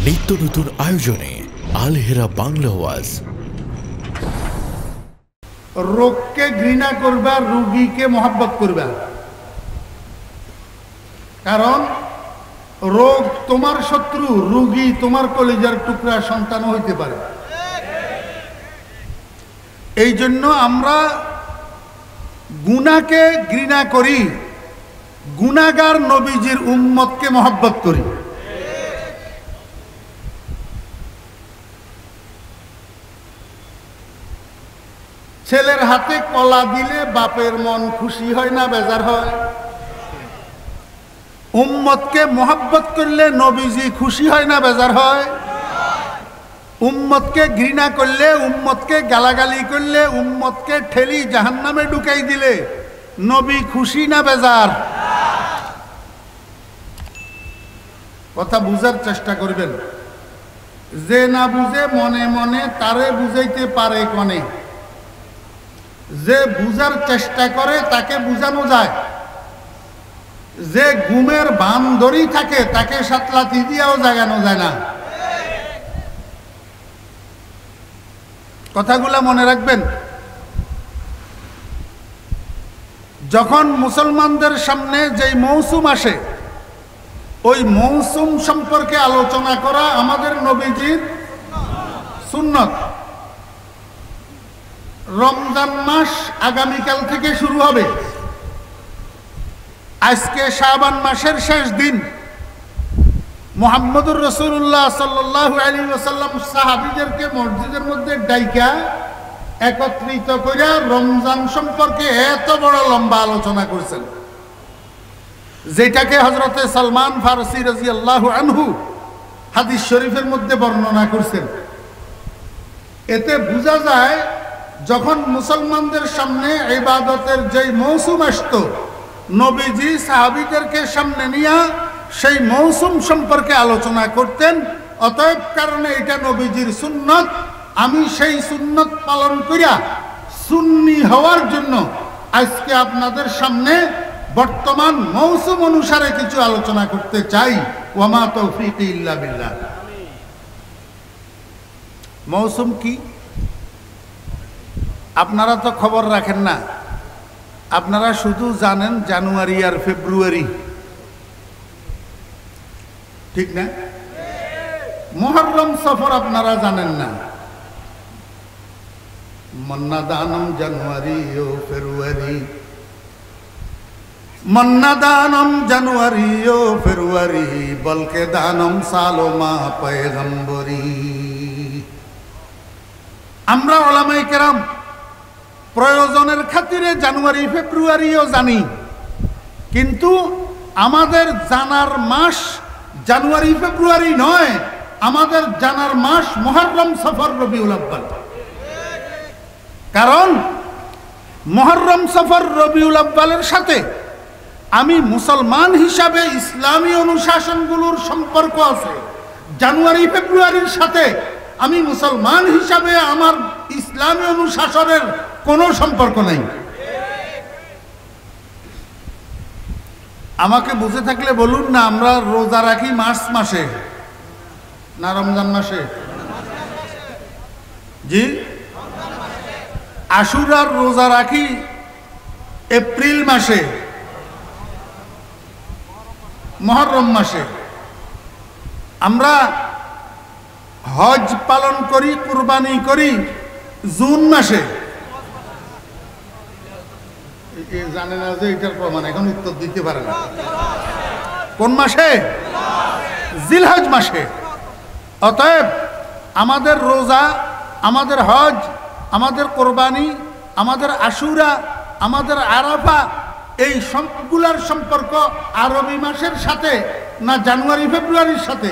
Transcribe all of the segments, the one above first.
নিত্য নতুন আয়োজনে আল হেরা বাংলা ওয়াজ। রোগকে ঘৃণা করবা, রোগীকে মহব্বত করবা। কারণ রোগ তোমার শত্রু, রোগী তোমার কলিজার টুকরা সন্তান হইতে পারে। এই জন্য আমরা গুনাহকে ঘৃণা করি, গুনাহগার নবীজির উম্মতকে মহব্বত করি। ছেলের হাতে কলা দিলে বাপের মন খুশি হয় না বেজার হয়? উম্মতকে মহব্বত করলে নবীজি খুশি হয় না বেজার হয়? উম্মতকে ঘৃণা করলে, উম্মতকে গালাগালি করলে, উম্মতকে ঠেলি জাহান্নামে ঢুকাই দিলে নবী খুশি না বেজার? কথা বুঝার চেষ্টা করবেন। যে না বুঝে মনে মনে তারে বুঝাইতে পারে কনে, যে বুঝার চেষ্টা করে তাকে বুঝানো যায়। যে ঘুমের ভান ধরেই থাকে তাকে সাতলাতি দিয়েও জাগানো যায় না। কথাগুলা মনে রাখবেন। যখন মুসলমানদের সামনে যেই মৌসুম আসে, ওই মৌসুম সম্পর্কে আলোচনা করা আমাদের নবীজির সুন্নত। রমজান মাস আগামীকাল থেকে শুরু হবে। আজকে শাবান মাসের শেষ দিন। মুহাম্মদুর রাসূলুল্লাহ সাল্লাল্লাহু আলাইহি ওয়াসাল্লাম সাহাবীদেরকে মসজিদের মধ্যে ডাইকা একত্রিত কইরা রমজান সম্পর্কে এত বড় লম্বা আলোচনা করেছেন, যেটাকে হযরতে সালমান ফারসি রাদিয়াল্লাহু আনহু হাদিস শরীফের মধ্যে বর্ণনা করেছেন। এতে বোঝা যায় যখন মুসলমানদের সামনে ইবাদতের যেই মৌসুম আসতো, নবীজি সাহাবীদেরকে সামনে নিয়ে সেই মৌসুম সম্পর্কে আলোচনা করতেন। অতএব কারণে এটা নবীজির সুন্নত। আমি সেই সুন্নত পালন করিয়া সুন্নি হওয়ার জন্য আজকে আপনাদের সামনে বর্তমান মৌসুম অনুসারে কিছু আলোচনা করতে চাই। ওয়ামা তৌফিকি ইল্লা বিল্লাহ। মৌসুম কি? আপনারা তো খবর রাখেন না, আপনারা শুধু জানেন জানুয়ারি আর ফেব্রুয়ারি, ঠিক না? মুহররম সফর আপনারা জানেন না। মন্না দানম জানুয়ারি ও ফেব্রুয়ারি, মন্না দানম জানুয়ারি ও ফেব্রুয়ারি, বলকে দানম সালো মা পয়গম্বরি। আমরা উলামায়ে কেরাম প্রয়োজনের খাতিরে জানুয়ারি ফেব্রুয়ারিও জানি, কিন্তু আমাদের জানার মাস জানুয়ারি ফেব্রুয়ারি নয়। আমাদের জানার মাস মুহররম সফর রবিউল আউয়াল। কারণ মুহররম সফর রবিউল আউয়ালের সাথে আমি মুসলমান হিসাবে ইসলামী অনুশাসনগুলোর সম্পর্ক আছে। জানুয়ারি ফেব্রুয়ারির সাথে আমি মুসলমান হিসাবে আমার ইসলামী অনুশাসনের কোনো সম্পর্ক নাই। আমাকে বুঝে থাকলে বলুন না, আমরা রোজা রাখি মার্চ মাসে না রমজান মাসে? জি, আশুরার রোজা রাখি এপ্রিল মাসে, মুহররম মাসে। আমরা হজ পালন করি, কুরবানি করি জুন মাসে। জানে না যে এটার প্রমাণ, এখন উত্তর দিতে পারে না। কোন মাসে? জিলহজ মাসে। অতএব আমাদের রোজা, আমাদের হজ, আমাদের কোরবানি, আমাদের আশুরা, আমাদের আরাফা, এই সবগুলার সম্পর্ক আরবি মাসের সাথে না জানুয়ারি ফেব্রুয়ারির সাথে?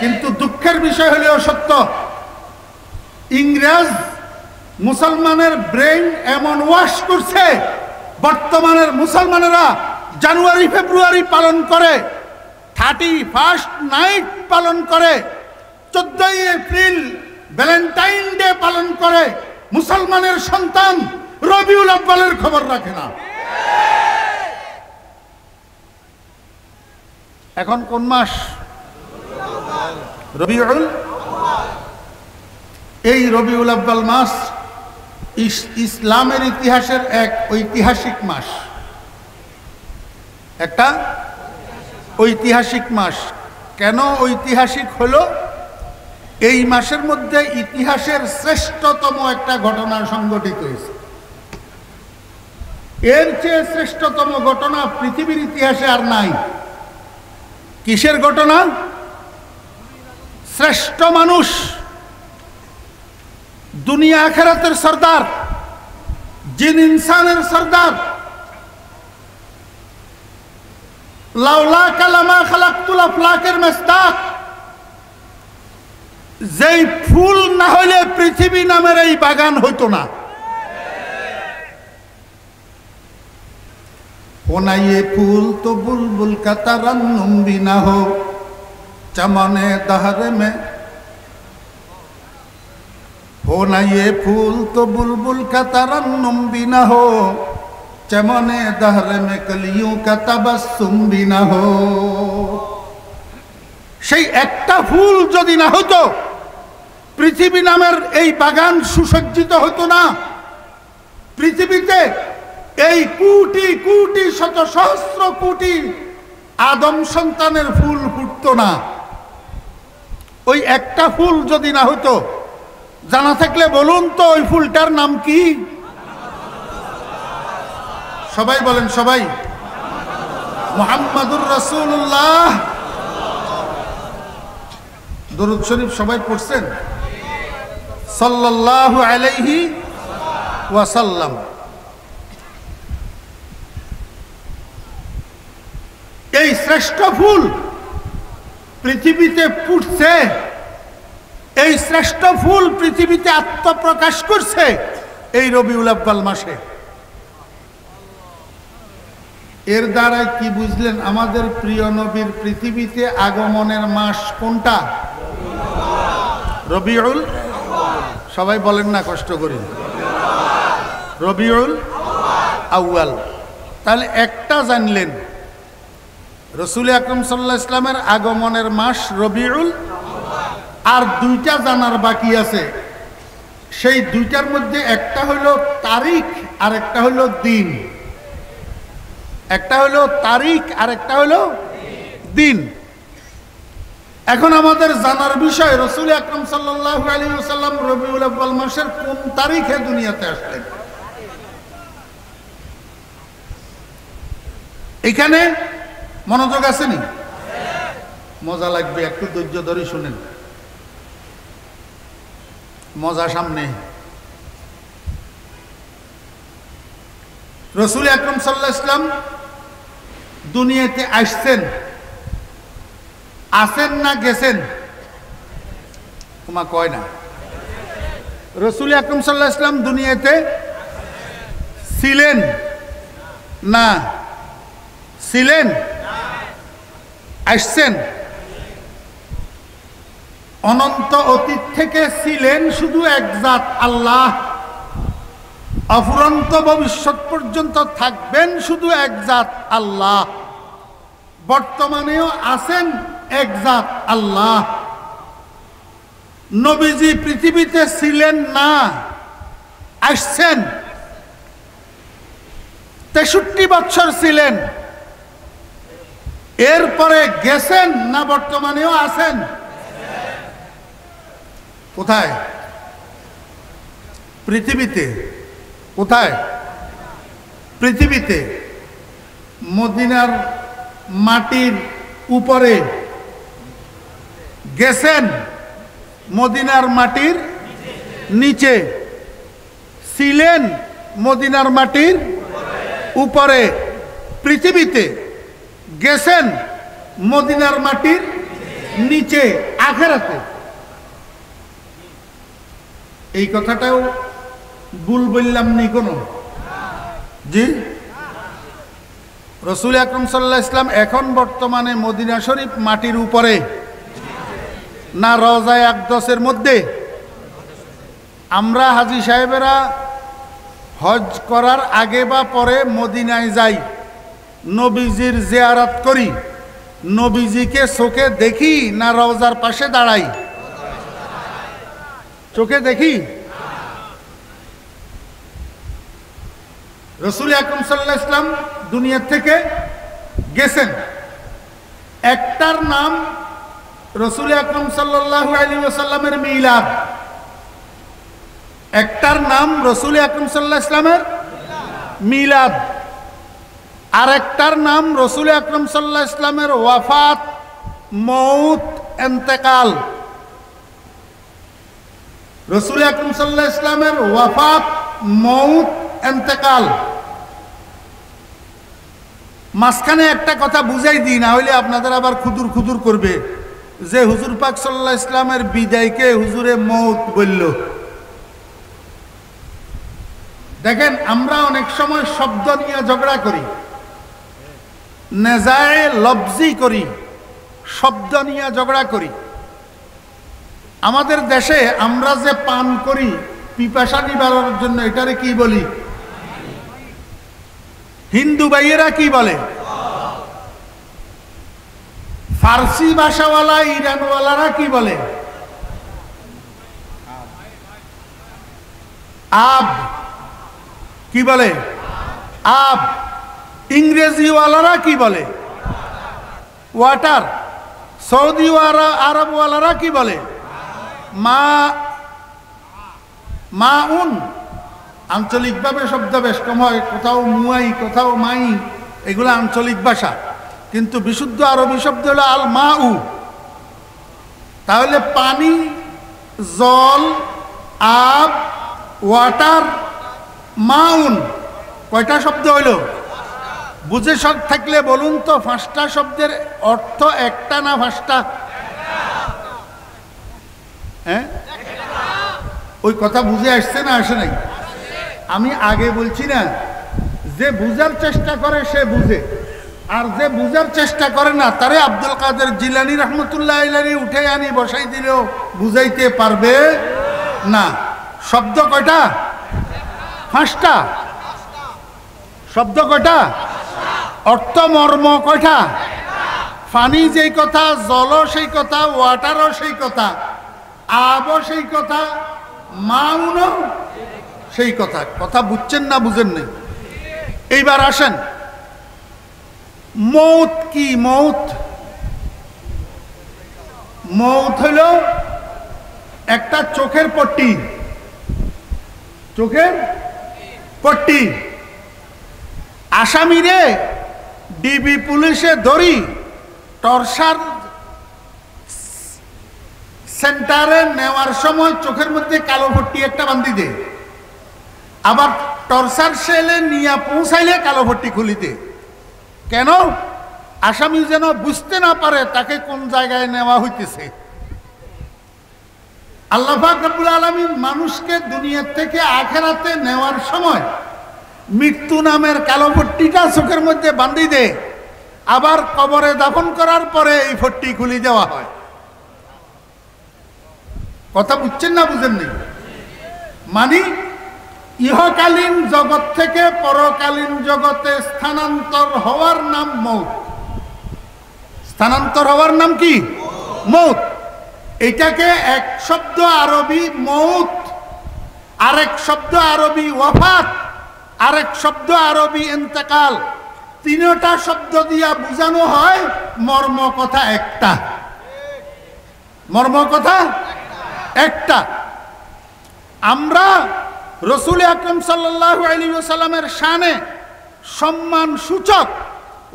কিন্তু দুঃখের বিষয় হলেও সত্য, ইংরেজ মুসলমানের ব্রেইন এমন ওয়াশ করছে, বর্তমানের মুসলমানেরা জানুয়ারি ফেব্রুয়ারি পালন করে, 31 নাইট পালন করে, 14 এপ্রিল ভ্যালেন্টাইন ডে পালন করে। মুসলমানের সন্তান রবিউল আউয়ালের খবর রাখে না। এখন কোন মাস? রবিউল, এই রবিউল আউয়াল মাস ইসলামের ইতিহাসের এক ঐতিহাসিক মাস, একটা ঐতিহাসিক মাস। কেন ঐতিহাসিক হলো? এই মাসের মধ্যে ইতিহাসের শ্রেষ্ঠতম একটা ঘটনা সংঘটিত হয়েছে। এর চেয়ে শ্রেষ্ঠতম ঘটনা পৃথিবীর ইতিহাসে আর নাই। কিসের ঘটনা? শ্রেষ্ঠ মানুষ, দুনিয়া আখিরাতের সরদার, জিন ইনসানের সরদার, লাউলা কালামা খালাকতুল আফলাকের মেস্তাক, যেই ফুল না হইলে পৃথিবী নামের এই বাগান হইতো না। होना ये फूल तो बुलबुल का तरन्नुम भी ना हो चमने दहर में, होना ये फूल तो बुलबुल का तरन्नुम भी ना हो चमने दहर में कलियों का तबस्सुम भी ना हो। সেই একটা ফুল যদি না হতো পৃথিবী নামের এই বাগান সুসজ্জিত হতো না। পৃথিবীতে এই কোটি কোটি শত সহস্র কোটি আদম সন্তানের ফুল ফুটতো না। ওই একটা ফুল যদি না হতো, জানা থাকলে বলুন তো ওই ফুলটার নাম কি? সবাই বলেন, সবাই। মুহাম্মাদুর রাসূলুল্লাহ। দরুদ শরীফ সবাই পড়ছেন? সাল্লাল্লাহু আলাইহি ওয়াসাল্লাম। এই শ্রেষ্ঠ ফুল পৃথিবীতে ফুটছে, এই শ্রেষ্ঠ ফুল পৃথিবীতে আত্মপ্রকাশ করছে এই রবিউল আউয়াল মাসে। এর দ্বারা কি বুঝলেন? আমাদের প্রিয় নবীর পৃথিবীতে আগমনের মাস কোনটা? রবিউল। সবাই বলেন না, কষ্ট করি। রবিউল আউয়াল। তাহলে একটা জানলেন, রসুল আকরাম সাল্লাল্লাহু আলাইহি ওয়াসাল্লামের আগমনের মাস রবিউল। আর দুইটা জানার বাকি আছে। সেই দুইটার মধ্যে একটা হলো তারিখ আর একটা হলো দিন। একটা হলো তারিখ আর একটা হলো দিন। এখন আমাদের জানার বিষয়, রসুল আকরাম সাল্লাল্লাহু আলাইহি ওয়াসাল্লাম রবিউল আউয়াল মাসের কোন তারিখে দুনিয়াতে আসলেন? এখানে মনোযোগ আসেনি? মজা লাগবে, একটু ধৈর্য ধরে শুনেন, মজা সামনে। রসুল আকরাম সাল্লাল্লাহু আলাইহি ওয়াসাল্লাম দুনিয়াতে আসছেন, আছেন না গেছেন? তোমা কয় না। রসুল আকরাম সাল্লাল্লাহু আলাইহি ওয়াসাল্লাম দুনিয়াতে ছিলেন না? ছিলেন? আসছেন? অনন্ত অতীত থেকে ছিলেন শুধু এক জাত আল্লাহ, অফুরন্ত ভবিষ্যৎ পর্যন্ত থাকবেন শুধু এক জাত আল্লাহ, বর্তমানেও আছেন এক জাত আল্লাহ। নবীজি পৃথিবীতে ছিলেন না, আসছেন। 63 বছর ছিলেন, এরপরে গেছেন না বর্তমানেও আছেন? কোথায়? পৃথিবীতে। কোথায়? পৃথিবীতে। মদিনার মাটির উপরে গেছেন, মদিনার মাটির নিচে ছিলেন, মদিনার মাটির উপরে। পৃথিবীতে গেছেন, মদিনার মাটির নিচে, আখিরাতে। এই কথাটাও ভুল বললাম নি কোনো? জি। রসুল আকরাম সাল্লাল্লাহু আলাইহি ওয়াসাল্লাম এখন বর্তমানে মদিনা শরীফ মাটির উপরে না রওজায়ে আকদসের মধ্যে? আমরা হাজী সাহেবেরা হজ করার আগে বা পরে মদিনায় যাই, নবীজির জিয়ারত করি, নবীজিকে চোখে দেখি না রওজার পাশে দাঁড়াই? চোখে দেখি। রাসূল আকরাম সাল্লাল্লাহু আলাইহি ওয়াসাল্লাম দুনিয়া থেকে গেছেন, একটার নাম রাসূল আকরাম সাল্লাল্লাহু আলাইহি ওয়াসাল্লামের মিলাদ, একটার নাম রাসূল আকরাম সাল্লাল্লাহু আলাইহি ওয়াসাল্লামের মিলাদ, আর একটার নাম রাসূল আকরাম সাল্লাল্লাহু আলাইহি ওয়াসাল্লামের ওয়াফাত, মউত, ইন্তেকাল। রাসূল আকরাম সাল্লাল্লাহু আলাইহি ওয়াসাল্লামের ওয়াফাত, মউত, ইন্তেকাল। মাঝখানে একটা কথা বুঝাই দিই, না হইলে আপনাদের আবার খুদুর খুদুর করবে যে হুজুর পাক সাল্লাল্লাহু আলাইহি ওয়াসাল্লামের বিদায়কে হুজুরে মউত বলল। দেখেন, আমরা অনেক সময় শব্দ নিয়ে ঝগড়া করি, নেজায়ে লফজি করি, শব্দ নিয়ে ঝগড়া করি। আমাদের দেশে আমরা যে পান করি পিপাসা নিবারণের জন্য, এটারে কি বলি? হিন্দু ভাইয়েরা কি বলে? ফার্সি ভাষাওয়ালা ইরানওয়ালারা কি বলে? আব। কি বলে? আব। ইংরেজিওয়ালারা কি বলে? ওয়াটার। সৌদি আরবওয়ালারা কি বলে? মাউন। আঞ্চলিকভাবে শব্দ বেশ কম হয়, কোথাও মুয়াই, কোথাও মাই, এগুলো আঞ্চলিক ভাষা, কিন্তু বিশুদ্ধ আরবি শব্দ হলো আল মাউ। তাহলে পানি, জল, আব, ওয়াটার, মাউন, কয়টা শব্দ হইল? বুঝে সব থাকলে বলুন তো, পাঁচটা শব্দের অর্থ একটা না পাঁচটা? হ্যাঁ, ওই কথা বুঝে আসছে না আসে নাই? আমি আগে বলছি না, যে বুঝার চেষ্টা করে সে বুঝে, আর যে বুঝার চেষ্টা করে না তারে আব্দুল কাদের জিলানী রহমতুল্লাহ আলাইহি উঠে আনি বসাই দিলেও বুঝাইতে পারবে না। শব্দ কয়টা? পাঁচটা। শব্দ কয়টা? অর্থ মর্ম কয়টা? পানি যেই কথা, জল সেই কথা, ওয়াটারও সেই কথা, আবও সেই কথা, মাউনও সেই কথা। কথা বুঝছেন না বুঝেন নাই? এইবার আসেন, মৌত কি? মৌত, মৌত হইল একটা চোখের পট্টি। চোখের পট্টি। আসামিরে ডিবি পুলিশে ধরি টর্চার সেন্টারে নেওয়ার সময় চোখের মধ্যে কালো পট্টি একটা বান্ধি দে, আবার টর্চার সেলে নিয়ে পৌঁছাইলে কালো পট্টি খুলি দে। কেন? আসামি যেন বুঝতে না পারে তাকে কোন জায়গায় নেওয়া হইতেছে। আল্লাহ পাক রব্বুল আলামিন মানুষকে দুনিয়া থেকে আখিরাতে নেওয়ার সময় মৃত্যু নামের কালো পট্টিটা চোখের মধ্যে বান্ধি দে, আবার কবরে দাফন করার পরে এই পট্টি খুলে দেওয়া হয়। কথা বুঝছেন না বুঝেন নি? মানে ইহকালীন জগৎ থেকে পরকালীন জগতে স্থানান্তর হওয়ার নাম মৌত। স্থানান্তর হওয়ার নাম কি? মৌত। এটাকে এক শব্দ আরবি মৌত, আরেক শব্দ আরবি ওয়াফাত, আরেক শব্দ আরবি ইন্তেকাল, তিনটা শব্দ দিয়া বোঝানো হয় মর্ম কথা একটা। মর্ম কথা একটা। আমরা রাসূল আকরাম সাল্লাল্লাহু আলাইহি ওয়াসাল্লামের শানে সম্মান সূচক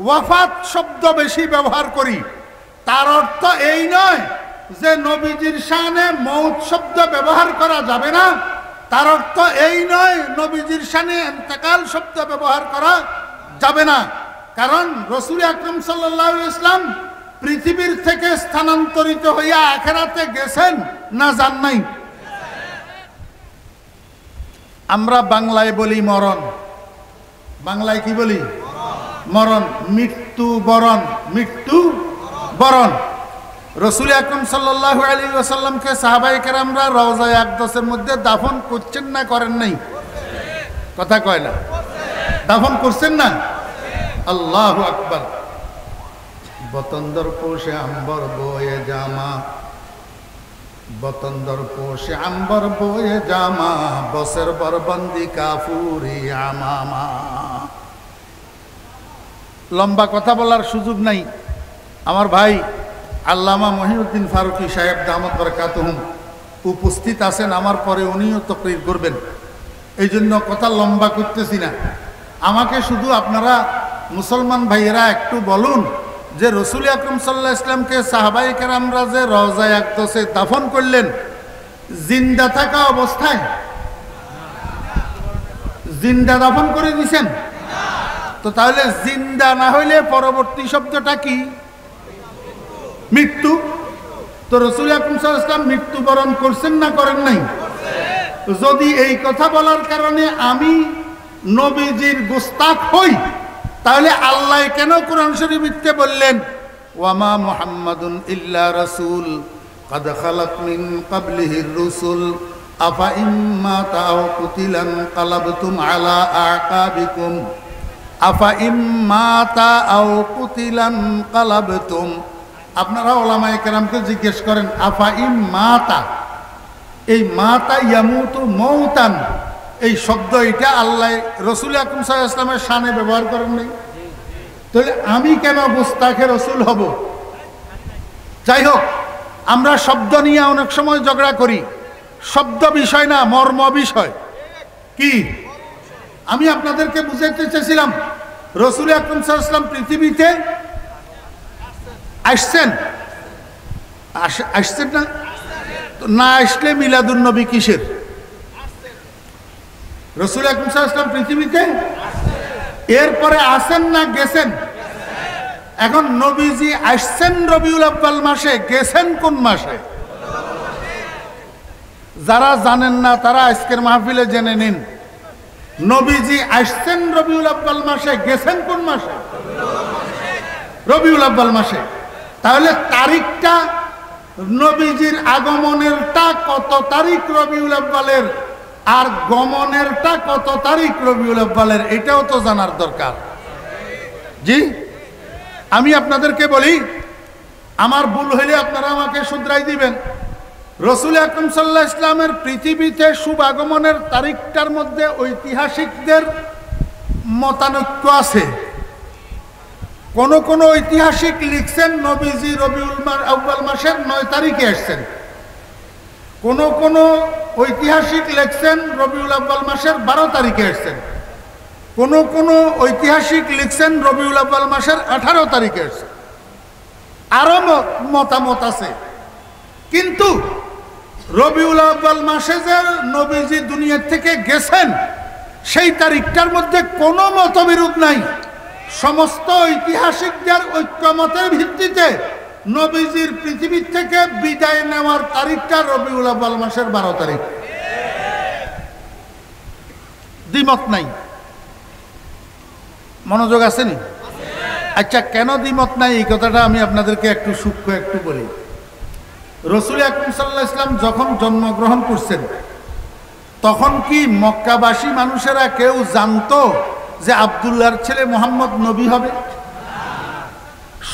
ওয়াফাত শব্দ বেশি ব্যবহার করি। তার অর্থ এই নয় যে নবীজির শানে মৌত শব্দ ব্যবহার করা যাবে না। তার অর্থ এই নয় নবীজির শানে ইন্তেকাল শব্দ ব্যবহার করা যাবে না। কারণ রাসূল আকরাম সাল্লাল্লাহু আলাইহি ওয়াসাল্লাম পৃথিবীর থেকে স্থানান্তরিত হইয়া আখিরাতে গেছেন না যান নাই? আমরা বাংলায় বলি মরণ। বাংলায় কি বলি? মরণ। মৃত্যু বরণ, মৃত্যু বরণ। রাসূল আকরাম সাল্লাল্লাহু আলাইহি ওয়াসাল্লামকে সাহাবায়ে কেরামরা রওজায়ে আকদাসের মধ্যে দাফন করছেন না করেন নাই? কথা কয় না? দাফন করছেন না? আল্লাহু আকবার। বতন্দর পোষে আম্বর বয়ে জামা, বতন্দর পোষে আম্বর বয়ে জামা, বসের বরবন্দি কাফুরি আমামা। লম্বা কথা বলার সুযোগ নাই। আমার ভাই আল্লামা মহিউদ্দিন ফারুকী সাহেব দামত বরকাতুহুম উপস্থিত আছেন, আমার পরে উনিও তাকরীর করবেন, এই জন্য কথা লম্বা করতেছি না। আমাকে শুধু আপনারা মুসলমান ভাইয়েরা একটু বলুন যে রসুল আকরাম সাল্লাল্লাহু আলাইহি ওয়াসাল্লামকে সাহাবায়ে কেরামরা যে রওজায়ে আকদসে দাফন করলেন, জিন্দা থাকা অবস্থায় জিন্দা দাফন করে দিয়েছেন? তো তাহলে জিন্দা না হইলে পরবর্তী শব্দটা কি? মৃত্যু। তো রসুল আকরাম সাল্লাল্লাহু আলাইহি ওয়াসাল্লাম মৃত্যুবরণ করছেন না করেন নাই? যদি এই কথা বলার কারণে আমি নবীজির গোস্তাখ হই, তাহলে আল্লাহ কেন কোরআন শরীফে বললেন ওয়ামা মুহাম্মাদুন ইল্লা রাসূল قد خلت من قبله الرسل أفإن مات أو قتل انقلبتم على أعقابكم أفإن مات أو قتل انقلبتم। আপনারা উলামায়ে কেরামকে জিজ্ঞেস করেন আফাইম মাতা, এই মাতা ইয়ামুতু মৌতান, এই শব্দ এটা আল্লাহ রসুল আকরাম সাল্লাল্লাহু আলাইহি ওয়াসাল্লামের শানে ব্যবহার করেন নাই, তাহলে আমি কেন গোস্তাখে রসুল হব? যাই হোক, আমরা শব্দ নিয়ে অনেক সময় ঝগড়া করি। শব্দ বিষয় না, মর্ম বিষয়। কি আমি আপনাদেরকে বুঝাইতে চেয়েছিলাম, রসুল আকরাম সাল্লাল্লাহু আলাইহি ওয়াসাল্লাম পৃথিবীতে আসছেন, আসছেন না? না আসলে মিলাদুন নবী কিসের? রসুল আকরাম সাল্লাল্লাহু আলাইহি ওয়াসাল্লাম পৃথিবীতে এরপরে আসেন না গেছেন? এখন নবীজি আসছেন রবিউল আউয়াল মাসে, গেছেন কোন মাসে? যারা জানেন না তারা আজকের মাহফিলে জেনে নিন, নবীজি আসছেন রবিউল আউয়াল মাসে, গেছেন কোন মাসে? রবিউল আউয়াল মাসে। তাহলে তারিখটা, নবীজির আগমনেরটা কত তারিখ রবিউল আউয়ালের, আর গমনেরটা কত তারিখ রবিউল আউয়ালের, এটাও তো জানার দরকার। জি, আমি আপনাদেরকে বলি, আমার ভুল হইলে আপনারা আমাকে শুধরাই দিবেন। রসুল আকরাম সাল্লাল্লাহু আলাইহি ওয়াসাল্লামের পৃথিবীতে শুভ আগমনের তারিখটার মধ্যে ঐতিহাসিকদের মতানৈক্য আছে। কোন কোন ঐতিহাসিক লিখছেন নবীজি রবিউল আউয়াল মাসের 9 তারিখে আসছেন, কোন কোন ঐতিহাসিক লিখছেন রবিউল আউয়াল মাসের 12 তারিখে আসছেন, কোন কোন ঐতিহাসিক লিখছেন রবিউল আউয়াল মাসের 18 তারিখে আসছেন। আরো মতামত আছে, কিন্তু রবিউল আউয়াল মাসে যে নবীজি দুনিয়া থেকে গেছেন সেই তারিখটার মধ্যে কোনো মতবিরোধ নাই। সমস্ত ঐতিহাসিকদের ঐক্যমতের ভিত্তিতে নবীজির পৃথিবী থেকে বিদায় নেওয়ার তারিখটা রবিউল আউয়াল মাসের 12 তারিখ। দ্বিমত নাই, মনোযোগ আছেন? আচ্ছা, কেন দ্বিমত নাই এই কথাটা আমি আপনাদেরকে একটু সূক্ষ্ম একটু বলি। রসুল আকরাম সাল্লাল্লাহু আলাইহি ওয়াসাল্লাম যখন জন্মগ্রহণ করছেন, তখন কি মক্কাবাসী মানুষেরা কেউ জানতো যে আব্দুল্লাহর ছেলে মুহাম্মদ নবী হবে?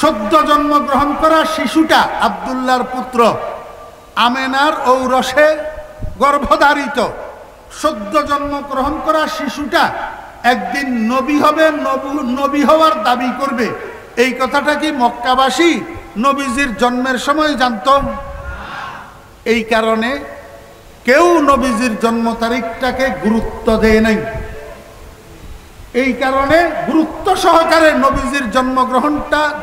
সদ্য জন্মগ্রহণ করা শিশুটা আব্দুল্লাহর পুত্র, আমেনার ঔরসে গর্ভধারিত সদ্য জন্মগ্রহণ করা শিশুটা একদিন নবী হবে, নবী হওয়ার দাবি করবে, এই কথাটা কি মক্কাবাসী নবীজির জন্মের সময় জানত? এই কারণে কেউ নবীজির জন্ম তারিখটাকে গুরুত্ব দেয় নাই। এই কারণে গুরুত্ব সহকারে নবীজির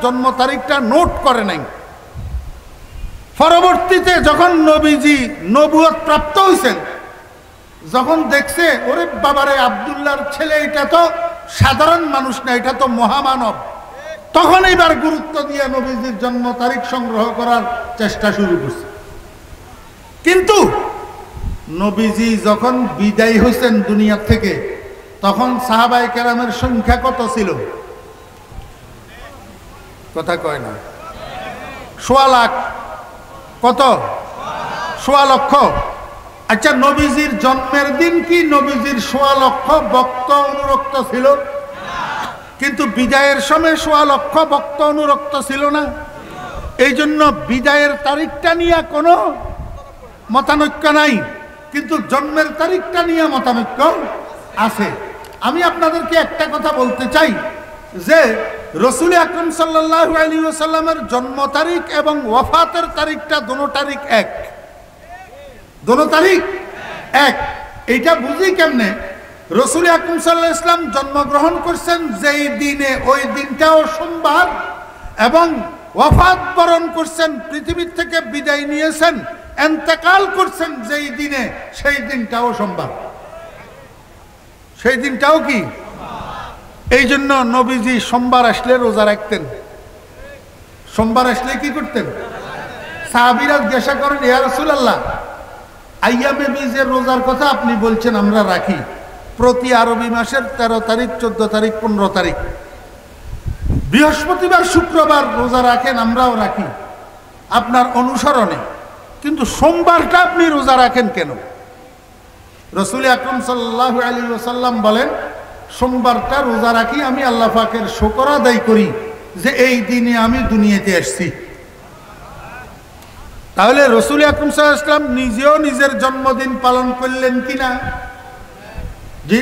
জন্ম তারিখটা নোট করে নাই। পরবর্তীতে যখন নবীজি নবুয়ত প্রাপ্ত হয়েছেন, যখন দেখছে ওরে বাবারে আব্দুল্লাহর ছেলে, এটা তো সাধারণ মানুষ না, এটা তো মহামানব, তখন এবার গুরুত্ব দিয়ে নবীজির জন্ম তারিখ সংগ্রহ করার চেষ্টা শুরু করছে। কিন্তু নবীজি যখন বিদায় হয়েছেন দুনিয়া থেকে, তখন সাহাবায়ে কেরামের সংখ্যা কত ছিল? কথা কয় না? 1.25 লাখ। কত? 1.25 লক্ষ। আচ্ছা, নবীজির জন্মের দিন কি নবীজির 1.25 লক্ষ ভক্ত অনুরক্ত ছিল? কিন্তু বিদায়ের সময় ১৬ লক্ষ ভক্ত অনুরক্ত ছিল না। এই জন্য বিদায়ের তারিখটা নিয়ে কোনো মতানৈক্য নাই, কিন্তু জন্মের তারিখটা নিয়ে মতানৈক্য আছে। আমি আপনাদেরকে একটা কথা বলতে চাই যে রাসূল আকরাম সাল্লাল্লাহু আলাইহি ওয়াসাল্লামের জন্ম তারিখ এবং ওয়াফাতের তারিখটা দোনো তারিখ এক, দোনো তারিখ এক। এইটা বুঝি কেমনে? রাসূল আকরাম সাল্লাল্লাহু আলাইহি ওয়াসাল্লাম জন্মগ্রহণ করছেন যেই দিনে, ওই দিনটাও সোমবার, এবং ওয়াফাত বরণ করছেন, পৃথিবীর থেকে বিদায় নিয়েছেন, ইন্তেকাল করছেন যেই দিনে, সেই দিনটাও সোমবার, সেই দিনটাও কি? এই জন্য নবীজি সোমবার আসলে রোজা রাখতেন। সোমবার আসলে কি করতেন? সাহাবীরা জিজ্ঞাসা করেন, ইয়া রাসূলুল্লাহ, আইয়ামে বীজের রোজার কথা আপনি বলছেন আমরা রাখি, প্রতি আরবি মাসের 13 তারিখ, 14 তারিখ, 15 তারিখ, বৃহস্পতিবার শুক্রবার রোজা রাখেন, আমরাও রাখি আপনার অনুসরণে, কিন্তু সোমবারটা আপনি রোজা রাখেন কেন? রাসূল আকরাম সাল্লাল্লাহু আলাইহি ওয়াসাল্লাম বলেন, সোমবারটা রোজা রাখি আমি আল্লাহ পাকের শুকর আদায় করি যে এই দিনে আমি দুনিয়াতে আসছি। তাহলে রাসূল আকরাম সাল্লাল্লাহু আলাইহি ওয়াসাল্লাম নিজেও নিজের জন্মদিন পালন করলেন কিনা? জি,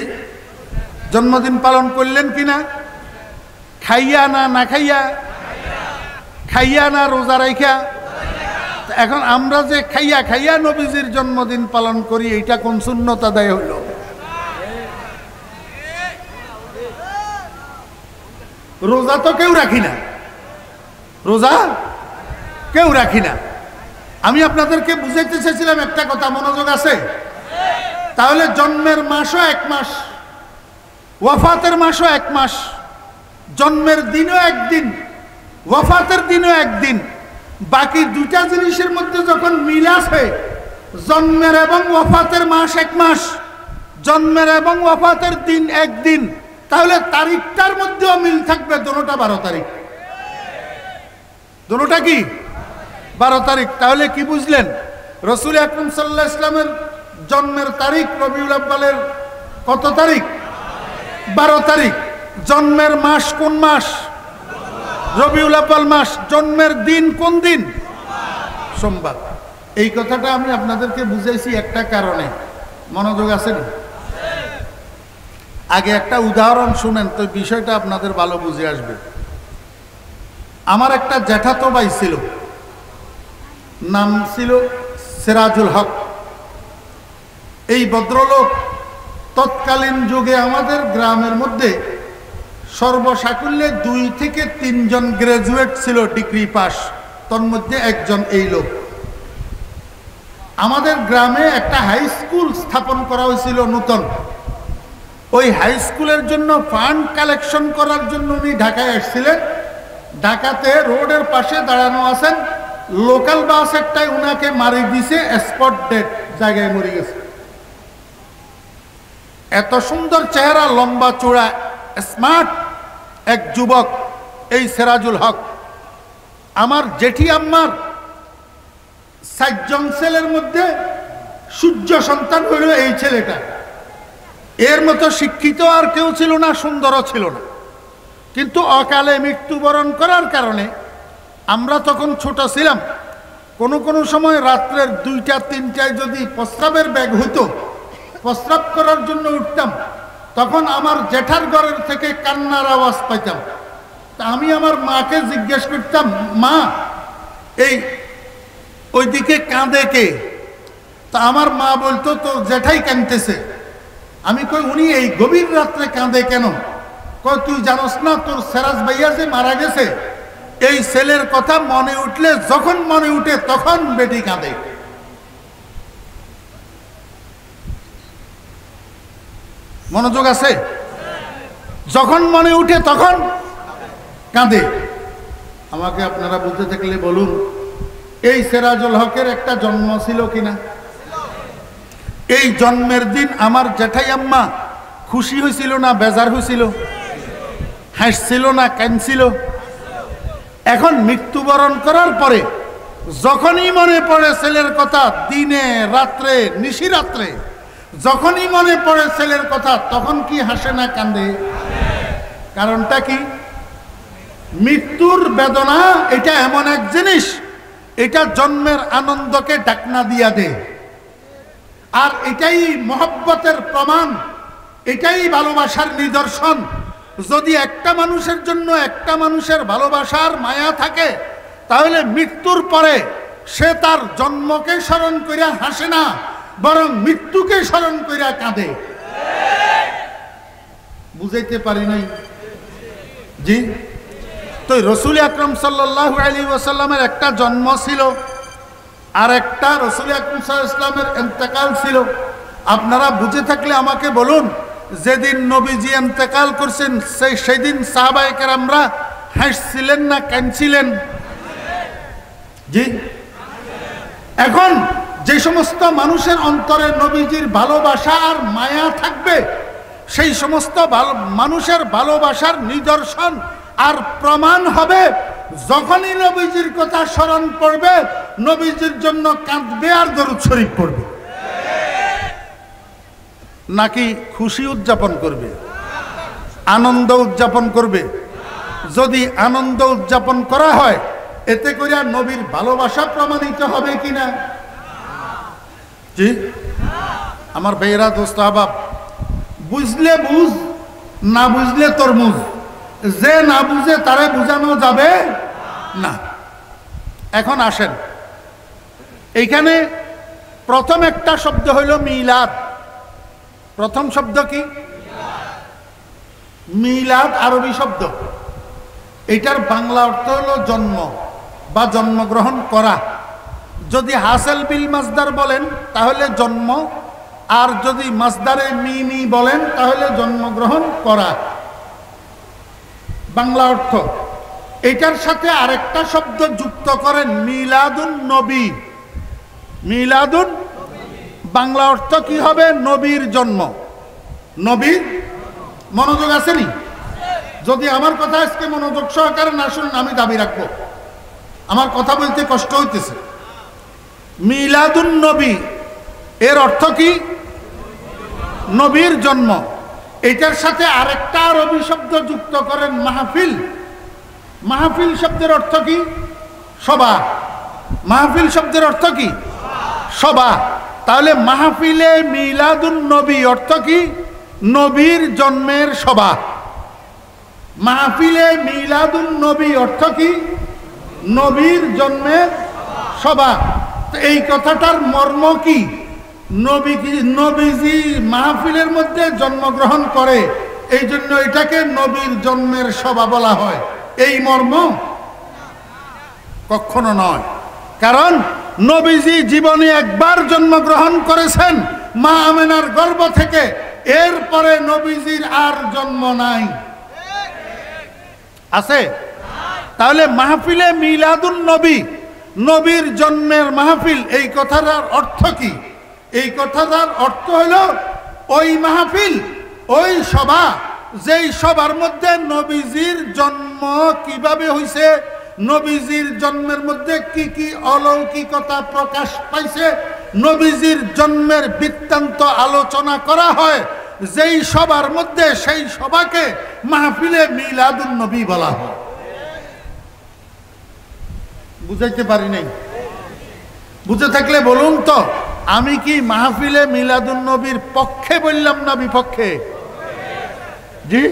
জন্মদিন পালন করলেন কিনা? খাইয়া না না খাইয়া? খাইয়া না রোজা রাখা? এখন আমরা যে খাইয়া খাইয়া নবীজির জন্মদিন পালন করি, এইটা কোন সুন্নত আদায় হইল? রোজা তো কেউ রাখি না, রোজা কেউ রাখি না। আমি আপনাদেরকে বুঝাইতে চাইছিলাম একটা কথা, মনোযোগ আছে? তাহলে জন্মের মাসও 1 মাস, ওয়াফাতের মাসও 1 মাস, জন্মের দিনও একদিন, ওয়াফাতের দিনও একদিন। বাকি দুইটা জিনিসের মধ্যে যখন মিল আছে, জন্মের এবং ওয়াফাতের মাস 1 মাস, জন্মের এবং ওয়াফাতের দিন একদিন, তাহলে তারিখটার মধ্যেও মিল থাকবে, দোনোটা 12 তারিখ। দোনোটা কি 12 তারিখ। তাহলে কি বুঝলেন? রাসূল আকরাম সাল্লাল্লাহু আলাইহি ওয়াসাল্লামের জন্মের তারিখ রবিউল আউয়ালের কত তারিখ? 12 তারিখ। জন্মের মাস কোন মাস? রবিউল আউয়াল মাস। জন্মের দিন কোন দিন? সোমবার। এই কথাটা আমি আপনাদেরকে বুঝাইছি একটা কারণে, মনোযোগ আছে না? আগে একটা উদাহরণ শুনেন তো বিষয়টা আপনাদের ভালো বুঝে আসবে। আমার একটা জ্যাঠাতো ভাই ছিল, নাম ছিল সিরাজুল হক। এই ভদ্রলোক তৎকালীন যুগে আমাদের গ্রামের মধ্যে সর্বসাকুল্যে 2 থেকে 3 জন গ্রাজুয়েট ছিল, ডিগ্রি পাস, তার মধ্যে একজন এই লোক। আমাদের গ্রামে একটা হাই স্কুল স্থাপন করা হয়েছিল নতুন। ওই হাই স্কুলের জন্য ফান্ড কালেকশন করার জন্য উনি ঢাকায় আসছিলেন। ঢাকাতে রোডের পাশে দাঁড়ানো আছেন, লোকাল বাস একটাই উনাকে মারি দিছে, স্পট ডেড, জায়গায় মরে গেছে। এত সুন্দর চেহারা, লম্বা চূড়া, স্মার্ট এক যুবক এই সিরাজুল হক। আমার জেঠি আম্মার 7 জন ছেলের মধ্যে সূর্য সন্তান হইল এই ছেলেটা। এর মতো শিক্ষিত আর কেউ ছিল না, সুন্দরও ছিল না। কিন্তু অকালে মৃত্যুবরণ করার কারণে আমরা তখন ছোট ছিলাম, কোনো কোনো সময় রাত্রের 2টা 3টায় যদি প্রস্রাবের ব্যাগ হইতো, প্রস্রাব করার জন্য উঠতাম, তখন আমার জেঠার ঘরের থেকে কান্নার আওয়াজ পাইতাম। তা আমি আমার মাকে জিজ্ঞেস করতাম, মা এই ওইদিকে কাঁদে কে? তা আমার মা বলতো, তোর জেঠাই কাঁদতেছে। আমি কই, উনি এই গভীর রাত্রে কাঁদে কেন? কই, তুই জানোস না তোর সিরাজ ভাইয়া যে মারা গেছে, এই ছেলের কথা মনে উঠলে, যখন মনে উঠে তখন বেটি কাঁদে। মনোযোগ আছে? যখন মনে উঠে তখন কাঁদে। আমাকে আপনারা বুঝতে থাকলে বলুন, এই সিরাজুল হকের একটা জন্ম ছিল কিনা? এই জন্মের দিন আমার জেঠাই আম্মা খুশি হয়েছিল না বেজার হয়েছিল? হাসছিল না কাঁদছিল? এখন মৃত্যুবরণ করার পরে যখনই মনে পড়ে ছেলের কথা, দিনে রাত্রে নিশিরাত্রে যখনই মনে পড়ে ছেলের কথা, তখন কি হাসে না কান্দে? কারণটা কি? মৃত্যুর বেদনা এটা এমন এক জিনিস, এটা জন্মের আনন্দকে ডাকনা দিয়া দেয়। আর এটাই মহব্বতের প্রমাণ, এটাই ভালোবাসার নিদর্শন। যদি একটা মানুষের জন্য একটা মানুষের ভালোবাসার মায়া থাকে, তাহলে মৃত্যুর পরে সে তার জন্মকে স্মরণ করিয়া হাসে না, বরং মৃত্যুকে স্মরণ করিয়া কাঁদে। বুঝাইতে পারি নাই? জি। তো রসুল আকরাম সাল্লাল্লাহু আলাইহি ওয়াসাল্লামের একটা জন্ম ছিল, আর একটা রসুল আকরাম সাল্লাল্লাহু আলাইহি ওয়াসাল্লামের ইন্তেকাল ছিল। আপনারা বুঝে থাকলে আমাকে বলুন, যেদিন নবীজি ইন্তেকাল করছেন সেদিন সাহাবায়ে কেরামরা হাসছিলেন না কাঁদছিলেন? জি। এখন যে সমস্ত মানুষের অন্তরে নবীজির ভালোবাসা আর মায়া থাকবে, সেই সমস্ত মানুষের ভালোবাসার নিদর্শন আর প্রমাণ হবে যখনই নবীজির কথা স্মরণ করবে, নবীজির জন্য কাঁদবে আর দরুদ শরীফ পড়বে। নাকি খুশি উদযাপন করবে, আনন্দ উদযাপন করবে? যদি আনন্দ উদযাপন করা হয়, এতে করে নবীর ভালোবাসা প্রমাণিত হবে কিনা? জি। আমার ভাইয়েরা, দোস্ত আহবাব, বুঝলে বুঝ, না বুঝলে তরমুজ। যে না বুঝে তারে বুঝানো যাবে না। এখন আসেন, এইখানে প্রথম একটা শব্দ হইল মিলাদ। প্রথম শব্দ কি? মিলাদ আরবি শব্দ। এটার বাংলা অর্থ হলো জন্ম বা জন্মগ্রহণ করা। যদি হাসেল বিল মাসদার বলেন তাহলে জন্ম, আর যদি মাসদারে মিমি বলেন তাহলে জন্মগ্রহণ করা, বাংলা অর্থ। এটার সাথে আরেকটা শব্দ যুক্ত করেন, মিলাদুন নবী। মিলাদুন বাংলা অর্থ কি হবে? নবীর জন্ম। নবীর, মনোযোগ আসেনি? যদি আমার কথা আজকে মনোযোগ সহকারে না শুনেন, আমি দাবি রাখবো আমার কথা বলতে কষ্ট হইতেছে। মিলাদুন নবী এর অর্থ কি? নবীর জন্ম। এটার সাথে আরেকটা আরবি শব্দ যুক্ত করেন, মাহফিল। মাহফিল শব্দের অর্থ কি? সভা। মাহফিল শব্দের অর্থ কি? সভা। তাহলে মাহফিলে মিলাদুন নবী অর্থ কি? নবীর জন্মের সভা। মাহফিলে মিলাদুন নবী অর্থ কি? নবীর জন্মের সভা। এই কথাটার মর্ম কি? নবীজি মাহফিলের মধ্যে জন্মগ্রহণ করে, এই জন্য এটাকে নবীর জন্মের সভা বলা হয়। এই মর্ম কখনো নয়। কারণ নবীজি জীবনে একবার জন্মগ্রহণ করেছেন মা আমেনার গর্ভ থেকে, এরপরে নবীজির আর জন্ম নাই। আছে? তাহলে মাহফিলে মিলাদুন নবী, নবীর জন্মের মাহফিল, এই কথাটার অর্থ কি? এই কথাটার অর্থ হলো ওই মাহফিল, ওই সভা, যেই সবার মধ্যে নবীজির জন্ম কিভাবে হইছে, নবীজির জন্মের মধ্যে কি কি অলৌকিকতা প্রকাশ পাইছে, নবীজির জন্মের বৃত্তান্ত আলোচনা করা হয় যেই সবার মধ্যে, সেই সভাকে মাহফিলে মিলাদুন নবী বলা হয়। বুঝাইতে পারি নাই? বুঝে থাকলে বলুন তো, আমি কি মাহফিলে মিলাদুন নবীর পক্ষে বললাম না বিপক্ষে? জি।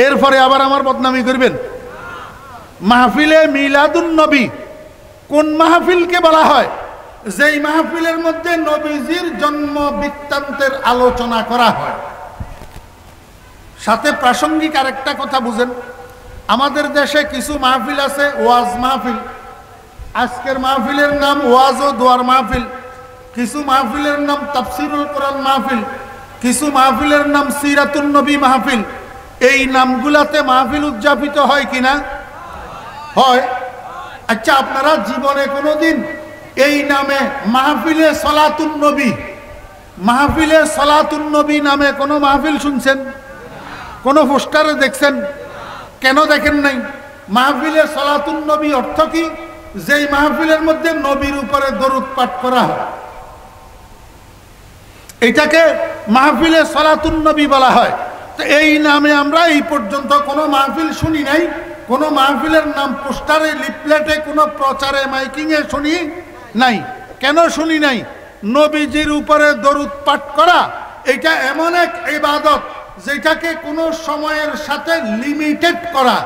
এরপরে আবার আমার বদনামি করবেন। মাহফিলে মিলাদুন নবী কোন মাহফিলকে বলা হয়? যেই মাহফিলের মধ্যে নবীজির জন্ম বৃত্তান্তের আলোচনা করা হয়। সাথে প্রাসঙ্গিক আরেকটা কথা বুঝেন, আমাদের দেশে কিছু মাহফিল আছে ওয়াজ মাহফিল। আজকের মাহফিলের নাম ওয়াজ ও দোয়ার মাহফিল। কিছু মাহফিলের নাম তাফসিরুল কোরআন মাহফিল। কিছু মাহফিলের নাম সিরাতুন নবী মাহফিল। এই নামগুলাতে মাহফিল উদযাপিত হয় কিনা? হয়। আচ্ছা, আপনারা জীবনে কোনোদিন এই নামে মাহফিলে সলাতুন নবী, মাহফিলে সলাতুন নবী নামে কোনো মাহফিল শুনছেন? কোনো পোস্টারে দেখছেন? কেন দেখেন নাই? মাহফিলে সলাতুন নবী অর্থ কি? যেই মাহফিলের মধ্যে নবীর উপরে দরুদ পাঠ করা হয়, এটাকে মাহফিলে সলাতুন নবী বলা হয়। তো এই নামে আমরা এই পর্যন্ত কোনো মাহফিল শুনি নাই, কোনো মাহফিলের নাম পোস্টারে, লিফলেটে, কোনো প্রচারে, মাইকিংয়ে শুনি নাই। কেন শুনি নাই? নবীজির উপরে দরুদ পাঠ করা এটা এমন এক ইবাদত যেটাকে কোনো সময়ের সাথে লিমিটেড করা,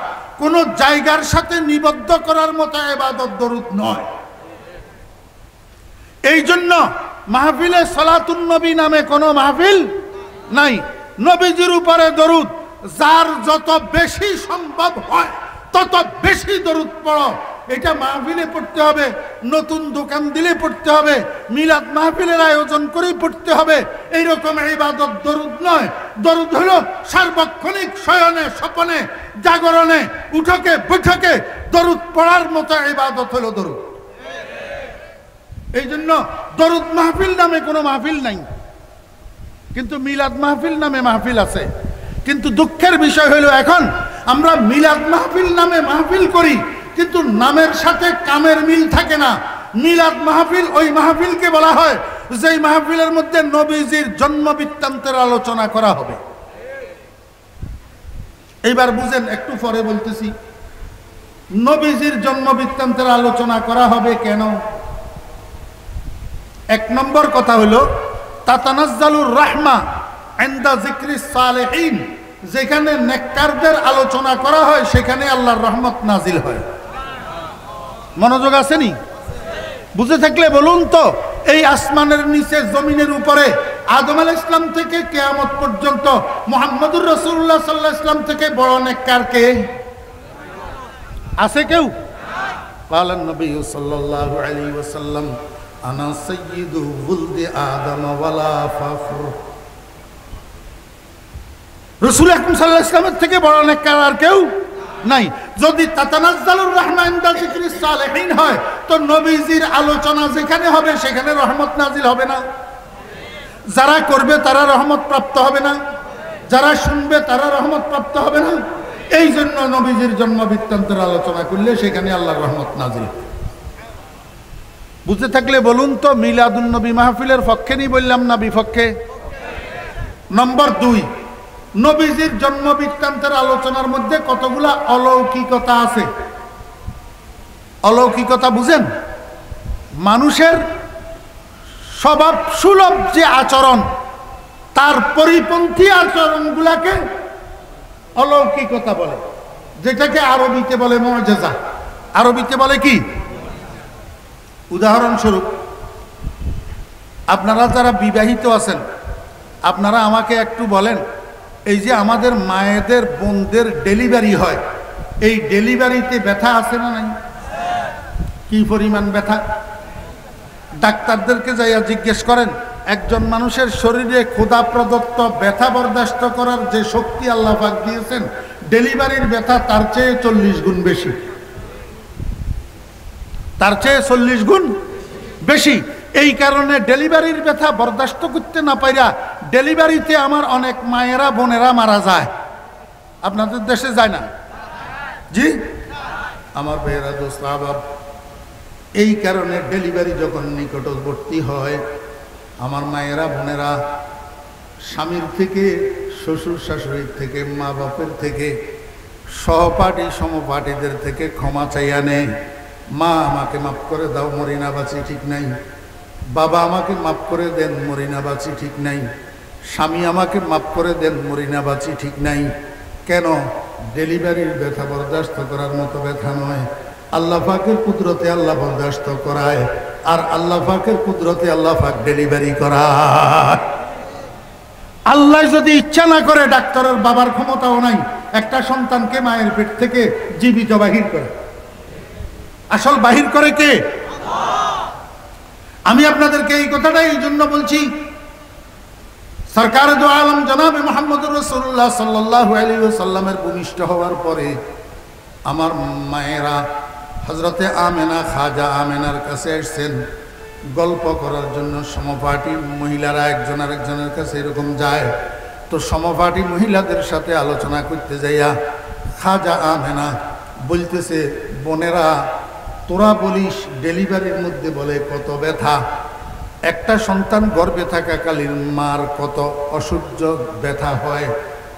কোনো জায়গার সাথে নিবদ্ধ করার মতো ইবাদত দরুদ নয়। এই জন্য মাহফিলে সালাতুন নবী নামে কোনো মাহফিল নাই। নবীজির উপরে দরুদ যার যত বেশি সম্ভব হয় তত বেশি দরুদ পড়ো। এটা মাহফিলে পড়তে হবে, নতুন দোকান দিলে পড়তে হবে, মিলাদ মাহফিলের আয়োজন করে পড়তে হবে, এইরকম ইবাদত দরুদ নয়। দরুদ হলো সার্বক্ষণিক শয়নে স্বপনে জাগরণে উঠকে বৈঠকে দরুদ পড়ার মতো ইবাদত হলো দরুদ। এই জন্য দরুদ মাহফিল নামে কোনো মাহফিল নাই, কিন্তু মিলাদ মাহফিল নামে মাহফিল আছে। কিন্তু দুঃখের বিষয় হলো এখন আমরা মিলাদ মাহফিল নামে মাহফিল করি, কিন্তু নামের সাথে কামের মিল থাকে না। মিলাদ মাহফিল ওই মাহফিলকে বলা হয় যেই মাহফিলের মধ্যে নবীজির জন্ম বৃত্তান্তের আলোচনা করা হবে। এইবার বুঝেন, একটু পরে বলতেছি। নবীজির জন্ম বৃত্তান্তের আলোচনা করা হবে কেন? এক নম্বর কথা হলো তাতানাজ্জালুর রাহমা ইনদা যিকরিস সালিহিন, যেখানে নেককারদের আলোচনা করা হয় সেখানে আল্লাহর রহমত নাজিল হয়। মনোযোগ আসেনি? বুঝে থাকলে বলুন তো, এই আসমানের নিচে জমিনের উপরে আদম আলাইহিস সালাম থেকে কিয়ামত পর্যন্ত মুহাম্মদুর রাসূলুল্লাহ সাল্লাল্লাহু আলাইহি ওয়াসাল্লাম থেকে বড় নেককার কে আছে? কেউ? قال النبي صلى الله عليه وسلم আনা সাইয়্যিদু ওয়ালদি আদম ওয়ালা ফাখর। রাসূল আকরাম সাল্লাল্লাহু আলাইহি ওয়াসাল্লামের থেকে বড় নেককার আর কেউ নাই। যদি তাতানাজ্জালুর রাহমা ইনদা যিকরিস সালিহিন হয়, তো নবীজির আলোচনা যেখানে হবে সেখানে রহমত নাজিল হবে না? যারা করবে তারা রহমত প্রাপ্ত হবে না? যারা শুনবে তারা রহমত প্রাপ্ত হবে না? এই জন্য নবীজির জন্ম বৃত্তান্তের আলোচনা করলে সেখানে আল্লাহর রহমত নাজিল। বুঝতে থাকলে বলুন তো, মিলাদুন নবী মাহফিলের পক্ষে নিয়ে বললাম না বিপক্ষে? নম্বর 2, নবীজির জন্ম বৃত্তান্তের আলোচনার মধ্যে কতগুলা অলৌকিকতা আছে। অলৌকিকতা বুঝেন? মানুষের স্বভাব সুলভ যে আচরণ, তার পরিপন্থী আচরণগুলাকে অলৌকিকতা বলে, যেটাকে আরবিতে বলে মুআজিজা। আরবিতে বলে কি? উদাহরণস্বরূপ, আপনারা যারা বিবাহিত আছেন, আপনারা আমাকে একটু বলেন, এই যে আমাদের মায়েদের বোনদের ডেলিভারি হয়, এই ডেলিভারিতে ব্যথা আছে না নাই? কি পরিমাণ ব্যথা? ডাক্তারদেরকে যাইয়া জিজ্ঞেস করেন, একজন মানুষের শরীরে খোদা প্রদত্ত ব্যথা বরদাস্ত করার যে শক্তি আল্লাহ পাক দিয়েছেন, ডেলিভারির ব্যথা তার চেয়ে 40 গুণ বেশি। তার চেয়ে 40 গুণ বেশি। এই কারণে ডেলিভারির ব্যথা বরদাস্ত করতে না পাইরা ডেলিভারিতে আমার অনেক মায়েরা বোনেরা মারা যায়। আপনাদের দেশে যায় না? জি আমার ভাইয়েরা, দোস্ত আহবাব, এই কারণে ডেলিভারি যখন নিকটবর্তী হয়, আমার মায়েরা বোনেরা স্বামীর থেকে, শ্বশুর শাশুড়ির থেকে, মা বাপের থেকে, সহপাঠী সমপাঠীদের থেকে ক্ষমা চাইয়া নেয়। মা আমাকে মাফ করে দাও, মরিনা বাঁচি ঠিক নাই। বাবা আমাকে মাফ করে দেন, মরিনা বাঁচি ঠিক নাই। স্বামী আমাকে মাফ করে দেন, মরিনা বাঁচি ঠিক নাই। কেন? ডেলিভারির ব্যথা বরদাস্ত করার মতো ব্যথা নয়। আল্লাহ পাকের কুদরতে আল্লাহ বরদাস্ত করায়, আর আল্লাহ পাকের কুদরতে আল্লাহ পাক ডেলিভারি করায়। আল্লাহ যদি ইচ্ছা না করে, ডাক্তারের বাবার ক্ষমতাও নাই একটা সন্তানকে মায়ের পেট থেকে জীবিত বাহির করে। আসল বাহির করে কে? আমি আপনাদেরকে এই কথাটা এই জন্য বলছি, সরকার দো আলম জনাবে মুহাম্মদুর রাসূলুল্লাহ সাল্লাল্লাহু আলাইহি ওয়াসাল্লামের ভূমিষ্ঠ হওয়ার পরে আমার মায়েরা হযরতে আমেনা, খাজা আমেনার কাছে এসেছেন গল্প করার জন্য। সমপাঠী মহিলারা একজন আরেকজনের কাছে এরকম যায়, তো সমপাঠী মহিলাদের সাথে আলোচনা করতে যাইয়া খাজা আমেনা বলতেছে, বোনেরা তোরা বলিস ডেলিভারির মধ্যে বলে কত ব্যথা, একটা সন্তান গর্ভে থাকাকালীন মার কত অসহ্য ব্যথা হয়,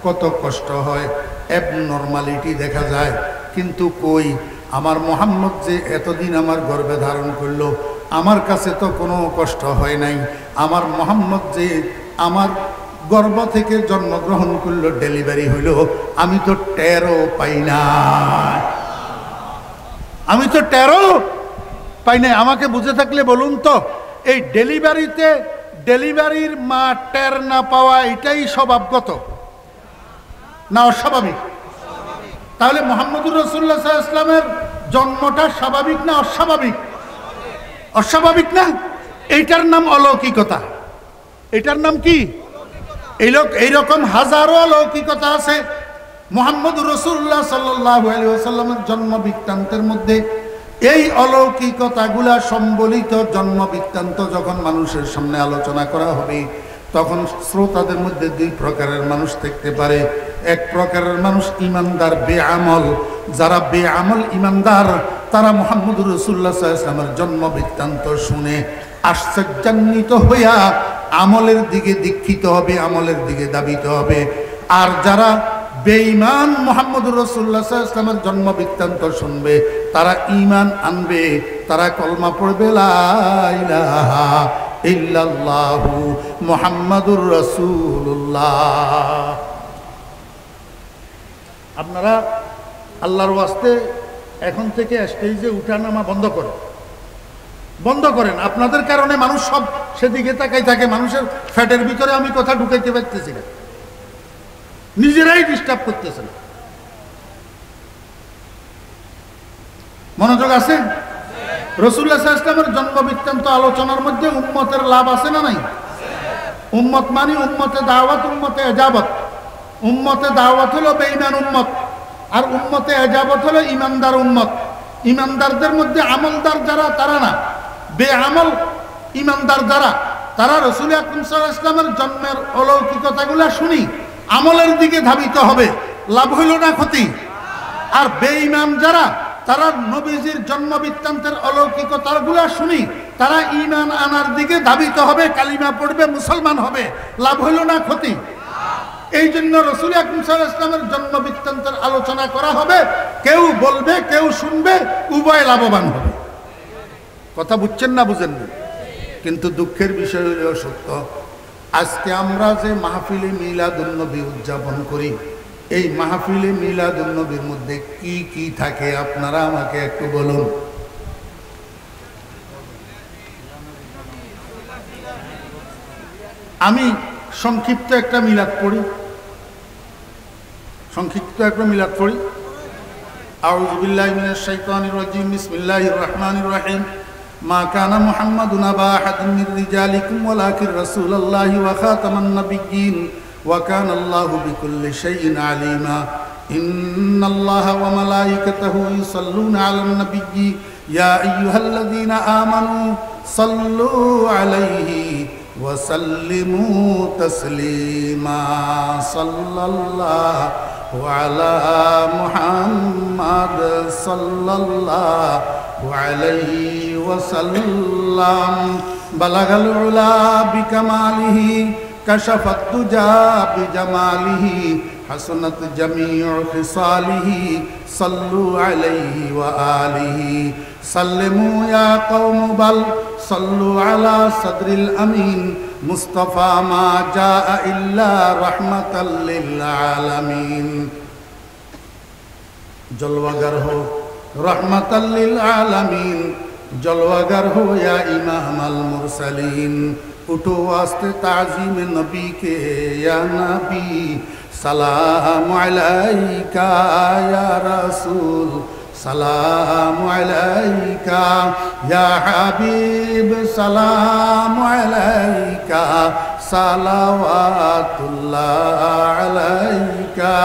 কত কষ্ট হয়, অ্যাবনর্মালিটি দেখা যায়। কিন্তু কই আমার মোহাম্মদ যে এতদিন আমার গর্ভে ধারণ করলো, আমার কাছে তো কোনো কষ্ট হয় নাই। আমার মোহাম্মদ যে আমার গর্ভ থেকে জন্মগ্রহণ করলো, ডেলিভারি হইল, আমি তো টেরও পাই না, আমি তো টেরও পাই নাই। আমাকে বুঝে থাকলে বলুন তো, এই ডেলিভারির মা টের না পাওয়া এটাই স্বভাবগত না অস্বাভাবিক? তাহলে মুহাম্মদুর রাসূলুল্লাহ সাল্লাল্লাহু আলাইহি ওয়াসাল্লামের জন্মটা স্বাভাবিক না অস্বাভাবিক? অস্বাভাবিক না? এইটার নাম অলৌকিকতা। এটার নাম কি? এইরকম হাজারো অলৌকিকতা আছে মুহাম্মদুর রাসূলুল্লাহ সাল্লাল্লাহু আলাইহি ওয়াসাল্লামের জন্ম বৃত্তান্তের মধ্যে। এই অলৌকিকতাগুলা সম্বলিত জন্ম বৃত্তান্ত যখন মানুষের সামনে আলোচনা করা হবে, তখন শ্রোতাদের মধ্যে দুই প্রকারের মানুষ থাকতে পারে। এক প্রকারের মানুষ ইমানদার বেআমল। যারা বেআমল ইমানদার, তারা মুহাম্মদুর রাসূলুল্লাহ সাল্লাল্লাহু আলাইহি ওয়াসাল্লামের জন্ম বৃত্তান্ত শুনে আশ্চর্যান্বিত হইয়া আমলের দিকে দীক্ষিত হবে, আমলের দিকে ধাবিত হবে। আর যারা বেঈমান মুহাম্মদুর রাসূলুল্লাহ সাল্লাল্লাহু আলাইহি ওয়াসাল্লামের জন্ম বৃত্তান্ত শুনবে, তারা ঈমান আনবে, তারা কলমা পড়বে লা ইলাহা ইল্লাল্লাহু মুহাম্মাদুর রাসূলুল্লাহ। আপনারা আল্লাহর ওয়াস্তে এখন থেকে স্টেজে উঠানামা বন্ধ করেন। আপনাদের কারণে মানুষ সব সেদিকে তাকাই থাকে। মানুষের ফ্যাটের ভিতরে আমি কথা ঢুকাইতে পারতেছি না, নিজেরাই ডিস্টার্ব করতেছেন। মনোযোগ আছে? রাসূলুল্লাহ সাল্লাল্লাহু আলাইহি ওয়াসাল্লামের জন্ম বৃত্তান্ত আলোচনার মধ্যে উম্মতের লাভ আছে না নাই? উম্মত মানে উম্মতে দাওয়াত, উম্মতে এজাবত। উম্মতে দাওয়াত হলো বেঈমান উম্মত, আর উম্মতে এজাবত হলো ইমানদার উম্মত। ইমানদারদের মধ্যে আমলদার যারা, তারা না, বেআমল ইমানদার যারা, তারা রাসূল আকরাম সাল্লাল্লাহু আলাইহি ওয়াসাল্লামের জন্মের অলৌকিকতাগুলো শুনি আমলের দিকে ধাবিত হবে। লাভ হইল না ক্ষতি? আর বেঈমান যারা, তারা নবীজির জন্ম বৃত্তান্তের অলৌকিকতাগুলো শুনি তারা ঈমান আনার দিকে ধাবিত হবে, কালিমা পড়বে, মুসলমান হবে। লাভ হইল না ক্ষতি? এই জন্য রাসূল আকরাম সাল্লাল্লাহু আলাইহি ওয়াসাল্লামের জন্ম বৃত্তান্তের আলোচনা করা হবে। কেউ বলবে, কেউ শুনবে, উভয় লাভবান হবে। কথা বুঝছেন না বুঝেন না? কিন্তু দুঃখের বিষয় হলো সত্য, আজকে আমরা যে মাহফিলে মিলাদুন নবী উদযাপন করি, এই মাহফিলে মিলাদুন নবীর মধ্যে কি কি থাকে আপনারা আমাকে একটু বলুন। আমি সংক্ষিপ্ত একটা মিলাদ পড়ি। আউযু বিল্লাহি মিনাশ শাইতানির রাজিম। বিসমিল্লাহির রহমানির রহিম। মা কানা মুহাম্মাদুন আবা আহাদিন মির রিজালিকুম ওয়ালাকিন রাসূলুল্লাহি ওয়া খাতামান নাবিয়্যিন ওয়া কানা আল্লাহু বিকুল্লি শাইইন আলিমা। ইন্নাল্লাহা ওয়া মালাইকাতাহু ইউসাল্লুনা আলান নাবিয়্যি ইয়া আইয়ুহাল্লাযীনা আমানু সাল্লু আলাইহি ওয়া সাল্লিমু তাসলিমা। সাল্লাল্লাহু আলা মুহাম্মাদ সাল্লাল্লাহু আলাইহি ওয়া সাল্লাম। বালাগাল উলা বিকামালিহি কাশাফাত দুজা বিজামালিহি হাসানাত জামিউ খিসালিহি সাল্লু আলাইহি ওয়া আলিহি। সাল্লিমু ইয়া কওম বাল সাল্লু আলা সাদরিল আমিন মুস্তাফা মা জাআ ইল্লা রাহমাতাল লিল আলামিন। জলওয়াগার হো রহমাতাল লিল আলামিন, জলওয়াগার হো ইয়া ইমামাল মুরসালিন। উঠো আস্তে তাজিম নবী কে ইয়া নবী, সালামু আলাইকা ইয়া রাসূল, সালামু আলাইকা ইয়া হাবিব, সালামু আলাইকা সালাওয়াতুল্লাহ আলাইকা।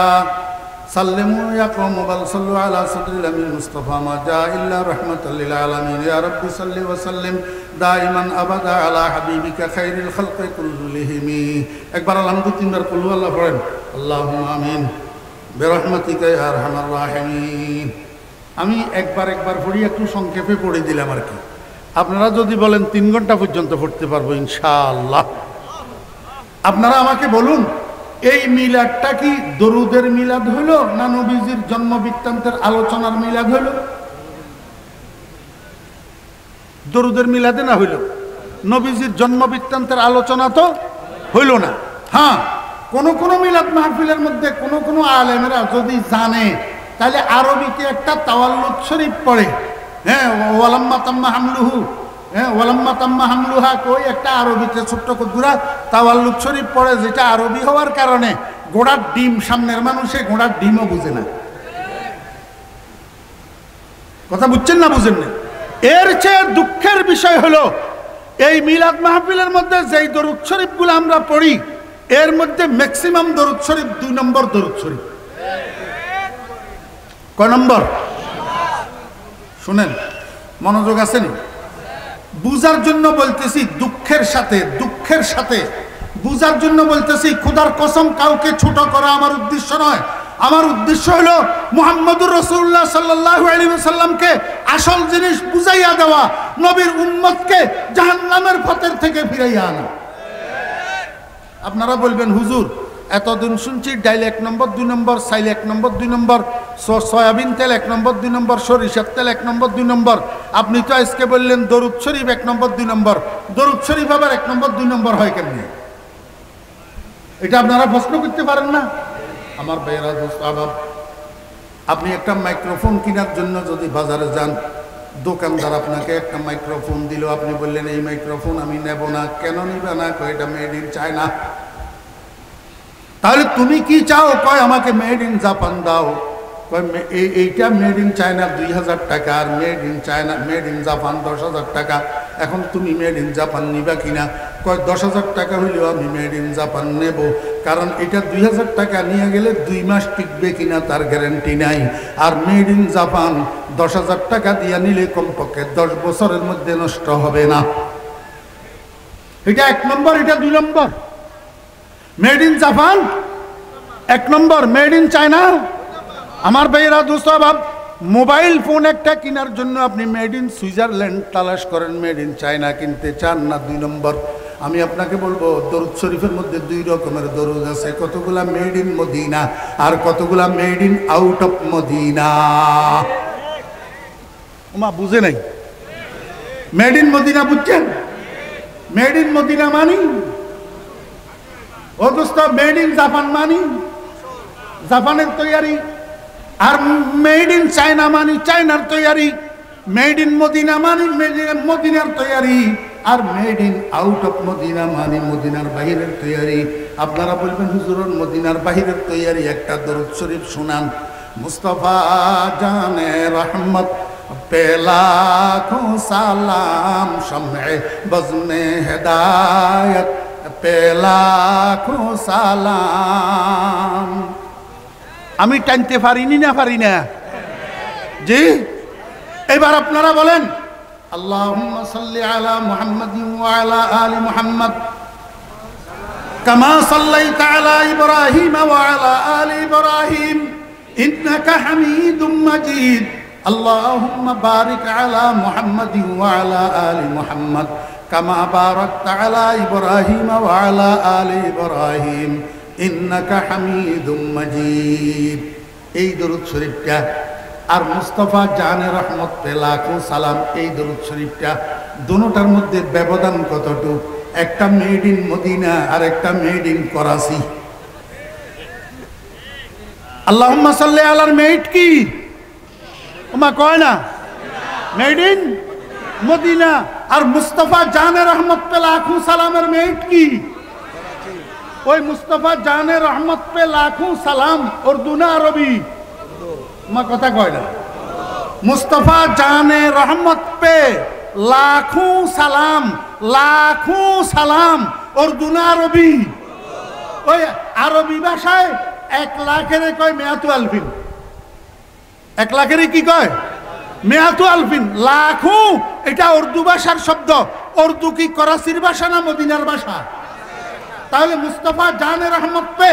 সাল্লিমু ইয়া কওম বাল সাল্লু আলা সাদরিল আমিন মুস্তাফা মা জা ইল্লা রাহমাতাল লিল আলামিন। ইয়া রাব্বি সাল্লি ওয়া সাল্লিম দাইমান আবাদা আলা হাবিবিকা খাইরিল খালকি কুল্লিহিম। একবার আলহামদু, তিনবার কুল আল্লাহ পড়েন। আল্লাহুম্মা আমিন বিরহমাতিকা ইয়া আরহামার রাহিমিন। আমি একবার পড়ি, একটু সংক্ষেপে পড়ে দিলাম আর কি। আপনারা যদি বলেন 3 ঘন্টা পর্যন্ত পড়তে পারবো ইনশাআল্লাহ। আপনারা আমাকে বলুন এই মিলাদটা কি দরুদের মিলাদ হইল না নবীজির জন্ম বৃত্তান্তের আলোচনার মিলাদ হইল? দরুদের মিলাদে না হইল, নবীজির জন্ম বৃত্তান্তের আলোচনা তো হইল না। হ্যাঁ, কোন মিলাদ মাহফিলের মধ্যে কোন আলেমেরা যদি জানে তাহলে আরবিতে একটা তাওয়াল্লুদ শরীফ পড়ে। হ্যাঁ, ওয়ালাম্মা তাম্মা হামলুহু, হ্যাঁ ওয়ালাম্মা তাম্মা হামলুহা কই একটা আরবিতে ছোট্ট কুদুরা তাওয়াল্লুদ শরীফ পড়ে, যেটা আরবি হওয়ার কারণে ঘোড়ার ডিম সামনের মানুষে ঘোড়ার ডিমও বুঝে না। কথা বুঝছেন না বুঝেন না? এর চেয়ে দুঃখের বিষয় হলো এই মিলাদ মাহফিলের মধ্যে যেই দরুদ শরীফগুলো আমরা পড়ি এর মধ্যে ম্যাক্সিমাম দরুদ শরীফ 2 নম্বর দরুদ শরীফ। কয় নম্বর? শুনেন, মনোযোগ আছে নি? বুঝার জন্য বলতেছি, দুঃখের সাথে বুঝার জন্য বলতেছি। খোদার কসম কাউকে ছোট করা আমার উদ্দেশ্য নয়। আমার উদ্দেশ্য হলো মুহাম্মদুর রাসূলুল্লাহ সাল্লাল্লাহু আলাইহি ওয়াসাল্লামকে আসল জিনিস বুঝাইয়া দেওয়া, নবীর উম্মতকে জাহান্নামের পথের থেকে ফিরাইয়া আনা। আপনারা বলবেন হুজুর এতদিন শুনছি ডাইল 1 নম্বর 2 নম্বর, সাইল 1 নম্বর 2 নম্বর, সয়াবিন তেল 1 নম্বর 2 নম্বর, সরিষার তেল 1 নম্বর 2 নম্বর, আপনি তো আজকে বললেন দরুদ শরীফ 1 নম্বর 2 নম্বর। দরুদ শরীফ আবার 1 নম্বর 2 নম্বর হয় কেমনে? এটা আপনারা প্রশ্ন করতে পারেন না? আমার ভাইয়েরা দোস্ত আবাব, আপনি একটা মাইক্রোফোন কেনার জন্য যদি বাজারে যান, দোকানদার আপনাকে একটা মাইক্রোফোন দিল, আপনি বললেন এই মাইক্রোফোন আমি নেব না। কেন নিবে না? কয় এটা মেড ইন চায়না। তাহলে তুমি কি চাও? কয় আমাকে মেড ইন জাপান দাও। কয় এইটা মেড ইন চায়না 2000 টাকা, আর made in China made in Japan 10,000 টাকা। এখন তুমি মেড ইন জাপান নিবা কিনা? কয় 10,000 টাকা হইলেও আমি মেড ইন জাপান নেব, কারণ এটা 2000 টাকা নিয়ে গেলে 2 মাস টিকবে কিনা তার গ্যারান্টি নাই। আর মেড ইন জাপান 10,000 টাকা দিয়ে নিলে কমপক্ষে 10 বছরের মধ্যে নষ্ট হবে না। এটা 1 নম্বর, এটা 2 number. Made in Japan 1 number, made in China. আমার ভাইয়েরা দোস্ত বাব, মোবাইল ফোন একটা কেনার জন্য আপনি মেড ইন সুইজারল্যান্ড তালাশ করেন, মেড ইন চায়না কিনতে চান না 2 নম্বর। আমি আপনাকে বলবো দরুদ শরীফের মধ্যে 2 রকমের দরুদ আছে, কতগুলা মেড ইন মদিনা আর কতগুলা made in out of Medina. ওমা বুঝে নাই? মেড ইন মদিনা বুঝছেন? মেড ইন মদিনা মানি ও দোস্ত, মেড ইন জাপান মানি জাপানের তৈয়ারি, আর মেড ইন চায়না মানি চায়নার তৈয়ারি। মেড ইন মদিনা মানি মদিনার তৈয়ারি, আর made in out of Medina মানি মদিনার বাহিরের তৈয়ারি। আপনারা বলবেন হুজুর মদিনার বাহিরের তৈয়ারি একটা দরুদ শরীফ শুনান। মুস্তাফা জানে রহমত पे लाखों सलाम शम्ए बज़्म हिदायत पे लाखों सलाम। আমি টানতে পারিনি না পারি না জি? এবার আপনারা বলেন আল্লাহুম্মা সাল্লি আলা মুহাম্মাদিন ওয়া আলা আলি মুহাম্মাদ কামা সাল্লাইতা আলা ইব্রাহিম ওয়া আলা আলি ইব্রাহিম ইন্নাকা হামিদুম মাজিদ। اللهم بارك على محمد وعلى آل محمد كما باركت على إبراهيم وعلى آل إبراهيم إنك حميد مجيد। এই দরুদ শরীফটা আর মুস্তাফা জানে রহমত পে লাখো সালাম, এই দরুদ শরীফটা দুটোটার মধ্যে ব্যবধান কতটুকু? একটা মেড ইন মদিনা আর একটা মেড ইন করাচি। আল্লাহুম্মা সাল্লি আলার মেড কি ওমা কয় না? Made in Medina. আর মুস্তাফা জানে রহমত পে লাখো সালামের মেড কি? ওই মুস্তাফা জানে রহমত পে লাখো সালাম উর্দু না আরবি? মা কথা কয় না। মুস্তাফা জানে রহমত পে লাখো সালাম উর্দু না আরবি? ওই আরবি ভাষায় 1 লাখের কয় মেয়াতু আলফিন। 1 লাখের কি কয়? মেয়াতু আলফিন। লাখো এটা উর্দু ভাষার শব্দ। উর্দু কি করাচির ভাষা না মদিনার ভাষা? তাহলে মুস্তাফা জানে রহমত পে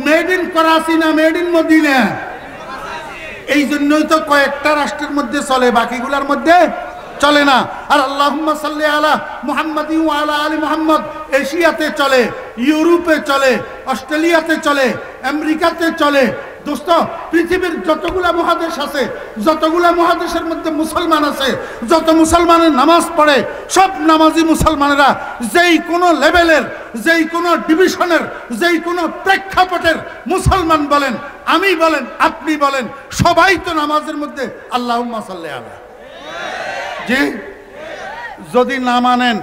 মেড ইন করাচি না মেড ইন মদিনা? এই জন্যই তো কয়েকটা রাষ্ট্রের মধ্যে চলে, বাকিগুলোর মধ্যে চলে না। আর আল্লাহুম্মা সাল্লি আলা মুহাম্মাদি ওয়া আলা আলি মুহাম্মদ এশিয়াতে চলে, ইউরোপে চলে, অস্ট্রেলিয়াতে চলে, আমেরিকাতে চলে। দোস্ত, পৃথিবীর যতগুলা মহাদেশ আছে, যতগুলা মহাদেশের মধ্যে মুসলমান আছে, যত মুসলমানের নামাজ পড়ে, সব নামাজি মুসলমানেরা যেই কোনো লেভেলের, যেই কোনো ডিভিশনের, যেই কোনো প্রেক্ষাপটের মুসলমান বলেন, আমি বলেন, আপনি বলেন, সবাই তো নামাজের মধ্যে আল্লাহুম্মা সাল্লি আলা। জি, যদি না মানেন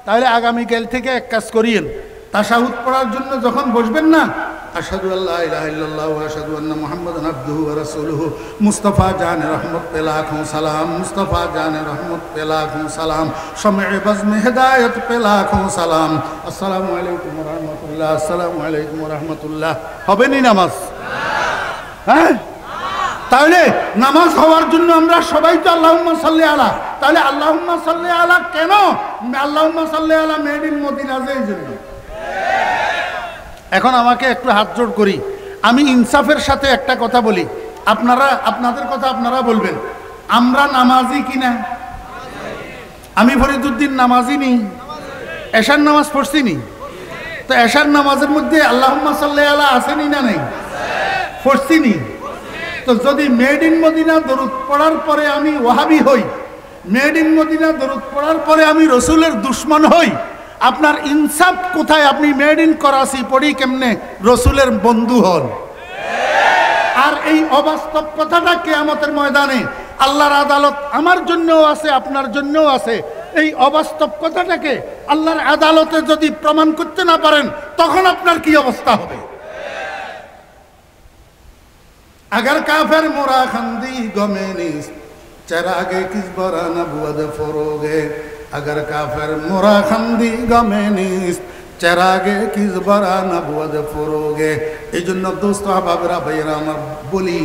তাহলে আগামীকাল থেকে এক কাজ করিয়েন, তাশাহুদ পড়ার জন্য যখন বসবেন না, আশহাদু আল্লা ইলাহা ইল্লাল্লাহ ওয়া আশহাদু আন্না মুহাম্মাদান আবদুহু ওয়া রাসূলুহু, মুস্তাফা জানে রহমত পে লাখোं সালাম, মুস্তাফা জানে রহমত পে লাখোं সালাম, শামে বজমে হিদায়াত পে লাখোं সালাম, আসসালামু আলাইকুম ওয়া রাহমাতুল্লাহ, আসসালামু আলাইকুম ওয়া রাহমাতুল্লাহ। হবে নি নামাজ? হ্যাঁ, তাহলে নামাজ হওয়ার জন্য আমরা সবাই তো আল্লাহুম্মা সাল্লি আলা। তাহলে আল্লাহুম্মা সাল্লি আলা কেন? আল্লাহুম্মা সাল্লি আলা মেড ইন মদিনা, এই জন্য। এখন আমাকে একটু হাত জোড় করি, আমি ইনসাফের সাথে একটা কথা বলি, আপনারা আপনাদের কথা আপনারা বলবেন। আমরা নামাজি কিনা? আমি ফরিদুদ্দিন নামাজি নি, এশার নামাজ পড়ছি নি, তো এশার নামাজের মধ্যে আল্লাহুম্মা সাল্লি আলা আসেনি না নেই? পড়ছি নি। তো যদি মেড ইন মদিনা দরুদ পড়ার পরে আমি ওয়াহাবি হই, মেড ইন মদিনা দরুদ পড়ার পরে আমি রসুলের দুশ্মন হই, আপনার ইনসাফ কোথায়? আপনি মেড ইন করাচি পড়ি কেমনে রসুলের বন্ধু হন? আর এই অবাস্তব কথাটা কিয়ামতের ময়দানে আল্লাহর আদালত আমার জন্যও আছে, আপনার জন্যও আছে। এই অবাস্তব কথাটাকে আল্লাহর আদালতে যদি প্রমাণ করতে না পারেন, তখন আপনার কি অবস্থা হবে? अगर काफिर मोरा खंदी गमे निस चरागे किस बरा नबुवत फरोगे, अगर काफिर मोरा खंदी गमे निस चरागे किस बरा नबुवत फरोगे। এই জন্য দোস্ত আহবাবরা ভাইয়েরা আমার বলি,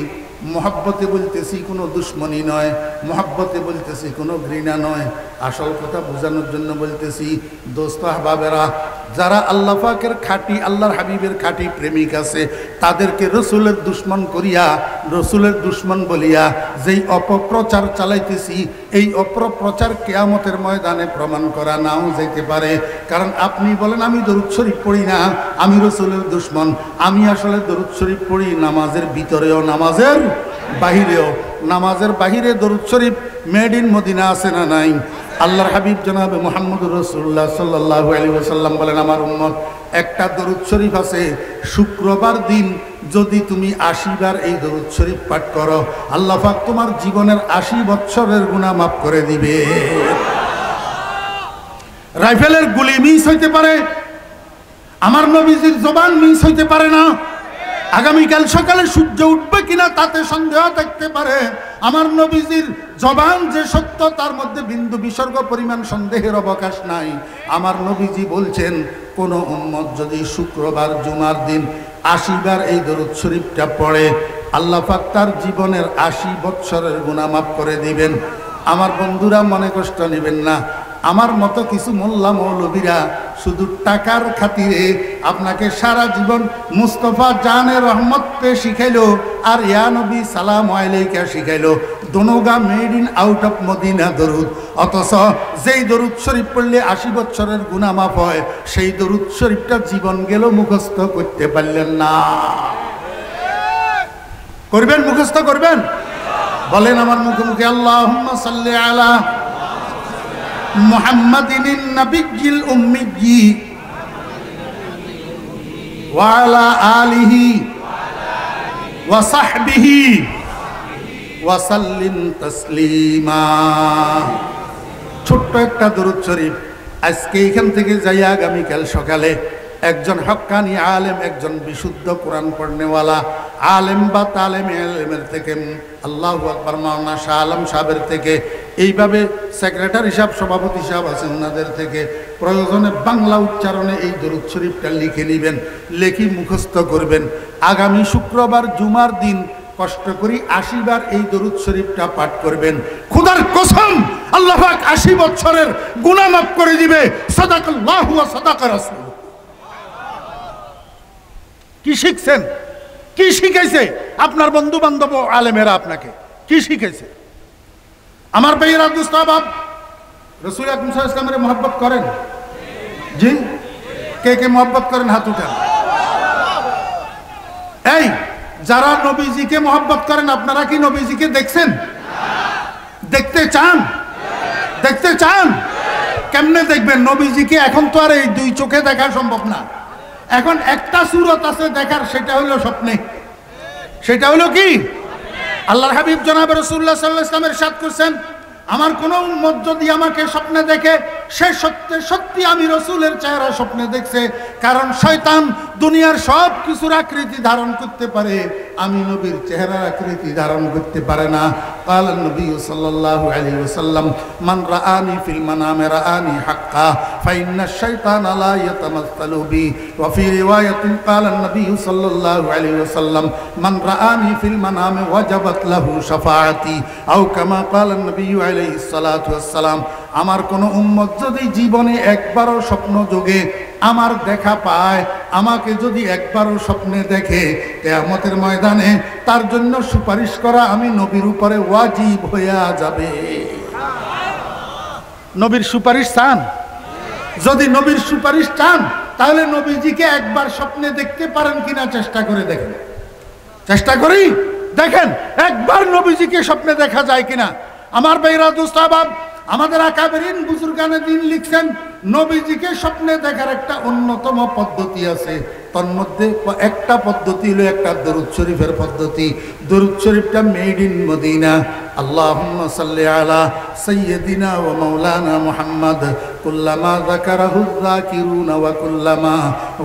মোহাব্বতে বলতেছি কোনো দুশ্মনী নয়, মোহাব্বতে বলতেছি কোনো ঘৃণা নয়, আসল কথা বোঝানোর জন্য বলতেছি। দোস্ত আহবাবেরা, যারা আল্লাহ পাকের খাঁটি, আল্লাহর হাবিবের খাঁটি প্রেমিক আছে, তাদেরকে রসুলের দুশ্মন করিয়া, রসুলের দুশ্মন বলিয়া যেই অপপ্রচার চালাইতেছি, এই অপপ্রচার কিয়ামতের ময়দানে প্রমাণ করা নাও যেতে পারে। কারণ আপনি বলেন আমি দরুদ শরীফ পড়ি না, আমি রসুলের দুশ্মন। আমি আসলে দরুদ শরীফ পড়ি নামাজের ভিতরেও, নামাজের বাহিরেও। নামাজের বাহিরে দরুদ শরীফ মেড ইন মদিনা আছে না নাই? আল্লাহর হাবিব জনাবে মুহাম্মদুর রাসূলুল্লাহ সাল্লাল্লাহু আলাইহি ওয়াসাল্লাম বলেন, আমার উম্মত একটা দরুদ শরীফ আছে, শুক্রবার দিন যদি তুমি 80 বার এই দরুদ শরীফ পাঠ করো, আল্লাহ পাক তোমার জীবনের 80 বছরের গুনাহ মাফ করে দিবে। রাইফেলের গুলি মিস হইতে পারে, আমার নবীজির জবান মিস হইতে পারে না। আগামীকাল সকালে সূর্য উঠবে কিনা তাতে সন্দেহ থাকতে পারে। আমার নবীজির জবান যে সত্য, তার মধ্যে বিন্দু বিসর্গ পরিমাণ সন্দেহের অবকাশ নাই। আমার নবীজি বলছেন, কোন উম্মত যদি শুক্রবার জুমার দিন 80 বার এই দরুদ শরীফটা পড়ে, আল্লাহ পাক তার জীবনের 80 বছরের গুনাহ মাফ করে দিবেন। আমার বন্ধুরা, মনে কষ্ট নেবেন না। আমার মতো কিছু মোল্লা মৌলবীরা শুধু টাকার খাতিরে আপনাকে সারা জীবন মুস্তফা জানে রহমত পে শিখাইলো আর ইয়া নবী সালাম আলাইকা শিখাইলো, দোনোগা made in out of Medina দরুদ। অথচ যেই দরুদ শরীফ পড়লে 80 বছরের গুনাহ মাফ হয়, সেই দরুদ শরীফটা জীবন গেল মুখস্থ করতে পারলেন না। করবেন? মুখস্থ করবেন? বলেন আমার মুখে মুখে, আল্লাহুম্মা সাল্লি আলা মুহাম্মাদিন নবিয়্যিল উম্মিয়্যি ওয়া আলা আলিহি ওয়া সাহবিহি ওয়া সাল্লিম তাসলিমা। ছোট্ট একটা দরুদ শরীফ। আজকে এখান থেকে যাই আগামীকাল সকালে একজন হক্কানি আলেম, একজন বিশুদ্ধ কোরআন পড়নেওয়ালা আলেম বা তালেম আলেমের থেকে, আল্লাহু আকবার, মাওলানা শাহ আলম সাহেবের থেকে, এইভাবে সেক্রেটারি সাহেব, সভাপতি সাহেব আছেন, ওনাদের থেকে প্রয়োজনে বাংলা উচ্চারণে এই দরুদ শরীফটা লিখে নেবেন, লেখি মুখস্থ করবেন। আগামী শুক্রবার জুমার দিন কষ্ট করি 80 বার এই দরুদ শরীফটা পাঠ করবেন। খোদার কসম, আল্লাহ পাক 80 বছরের গুনাহ মাফ করে দিবে। সাদাকাল্লাহু ওয়া সাদাকা রাসূল। কি শিখছেন? কি শিখাইছে আপনার বন্ধু বান্ধব আলেমেরা? আপনাকে কি শিখাইছে? আমার ভাইয়েরা, দুস্তাবাব, রাসূল আকরাম সাল্লাল্লাহু আলাইহি ওয়াসাল্লামের মহব্বত করেন? জি, কে কে মহব্বত করেন হাত উঠান। এই যারা নবীজিকে মহব্বত করেন আপনারা কি নবীজিকে দেখছেন? দেখতে চান? দেখতে চান? কেমনে দেখবেন নবীজিকে? এখন তো আর এই দুই চোখে দেখা সম্ভব না। এখন একটা সূরত আছে দেখার, সেটা হলো স্বপ্নে। সেটা হলো কি? আল্লাহর হাবিব জনাব রাসূলুল্লাহ সাল্লাল্লাহু আলাইহি ওয়াসাল্লাম ইরশাদ করেছেন, আমার কোন উম্মত যদি আমাকে স্বপ্নে দেখে সে সত্যি সত্যি আমি রাসূলের চেহারা স্বপ্নে দেখছে। কারণ শয়তান দুনিয়ার সব কিছুর আকৃতি ধারণ করতে পারে, আমি নবীর চেহারার আকৃতি ধারণ করতে পারে না। قال النبي صلى الله عليه وسلم من رآني في المنام رآني حقا فإن الشيطان لا يتمثل بي وفي رواية قال النبي صلى الله عليه وسلم من رآني في المنام وجبت له شفاعتي أو كما قال النبي عليه الصلاة والسلام আমার কোন উম্মত যদি জীবনে একবারও স্বপ্ন যোগে আমার দেখা পায়, আমাকে যদি একবারও স্বপ্নে দেখে, কিয়ামতের ময়দানে তার জন্য সুপারিশ করা আমি নবীর উপরে ওয়াজিব হয়ে যাবে। নবীর সুপারিশ চান? যদি নবীর সুপারিশ চান তাহলে নবীজিকে একবার স্বপ্নে দেখতে পারেন কিনা চেষ্টা করে দেখেন। চেষ্টা করি দেখেন একবার নবীজিকে স্বপ্নে দেখা যায় কিনা। আমার ভাইরা দোস্ত আহবাব, আমাদের আকাবেরিন বুজুর্গানে দিন লিখছেন নবীজিকে স্বপ্নে দেখার একটা অন্যতম পদ্ধতি আছে। তন্মধ্যে একটা পদ্ধতি হলো একটা দরুদ শরীফের পদ্ধতি। দরুদ শরীফটা মেড ইন মদিনা। আল্লাহুম্মা সাল্লি আলা সাইয়্যিদিনা ওয়া মাওলানা মুহাম্মদ কুল্লামা যাকারাহু যাকিরুনা ওয়া কুল্লামা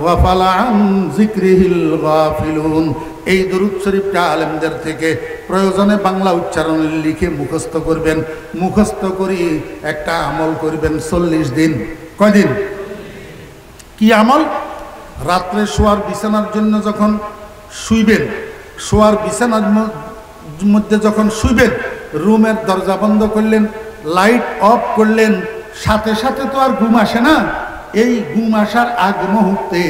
গাফালা আন যিকরিহিল গাফিলুন। এই দরুদ শরীফটা আলেমদের থেকে প্রয়োজনে বাংলা উচ্চারণে লিখে মুখস্থ করবেন। মুখস্থ করি একটা আমল করবেন 40 দিন। কয়দিন? কি আমল? রাত্রে শোয়ার বিছানার জন্য যখন শুইবেন, শোয়ার বিছানার মধ্যে যখন শুইবেন, রুমের দরজা বন্ধ করলেন, লাইট অফ করলেন, সাথে সাথে তো আর ঘুম আসে না। এই ঘুম আসার আগ মুহূর্তে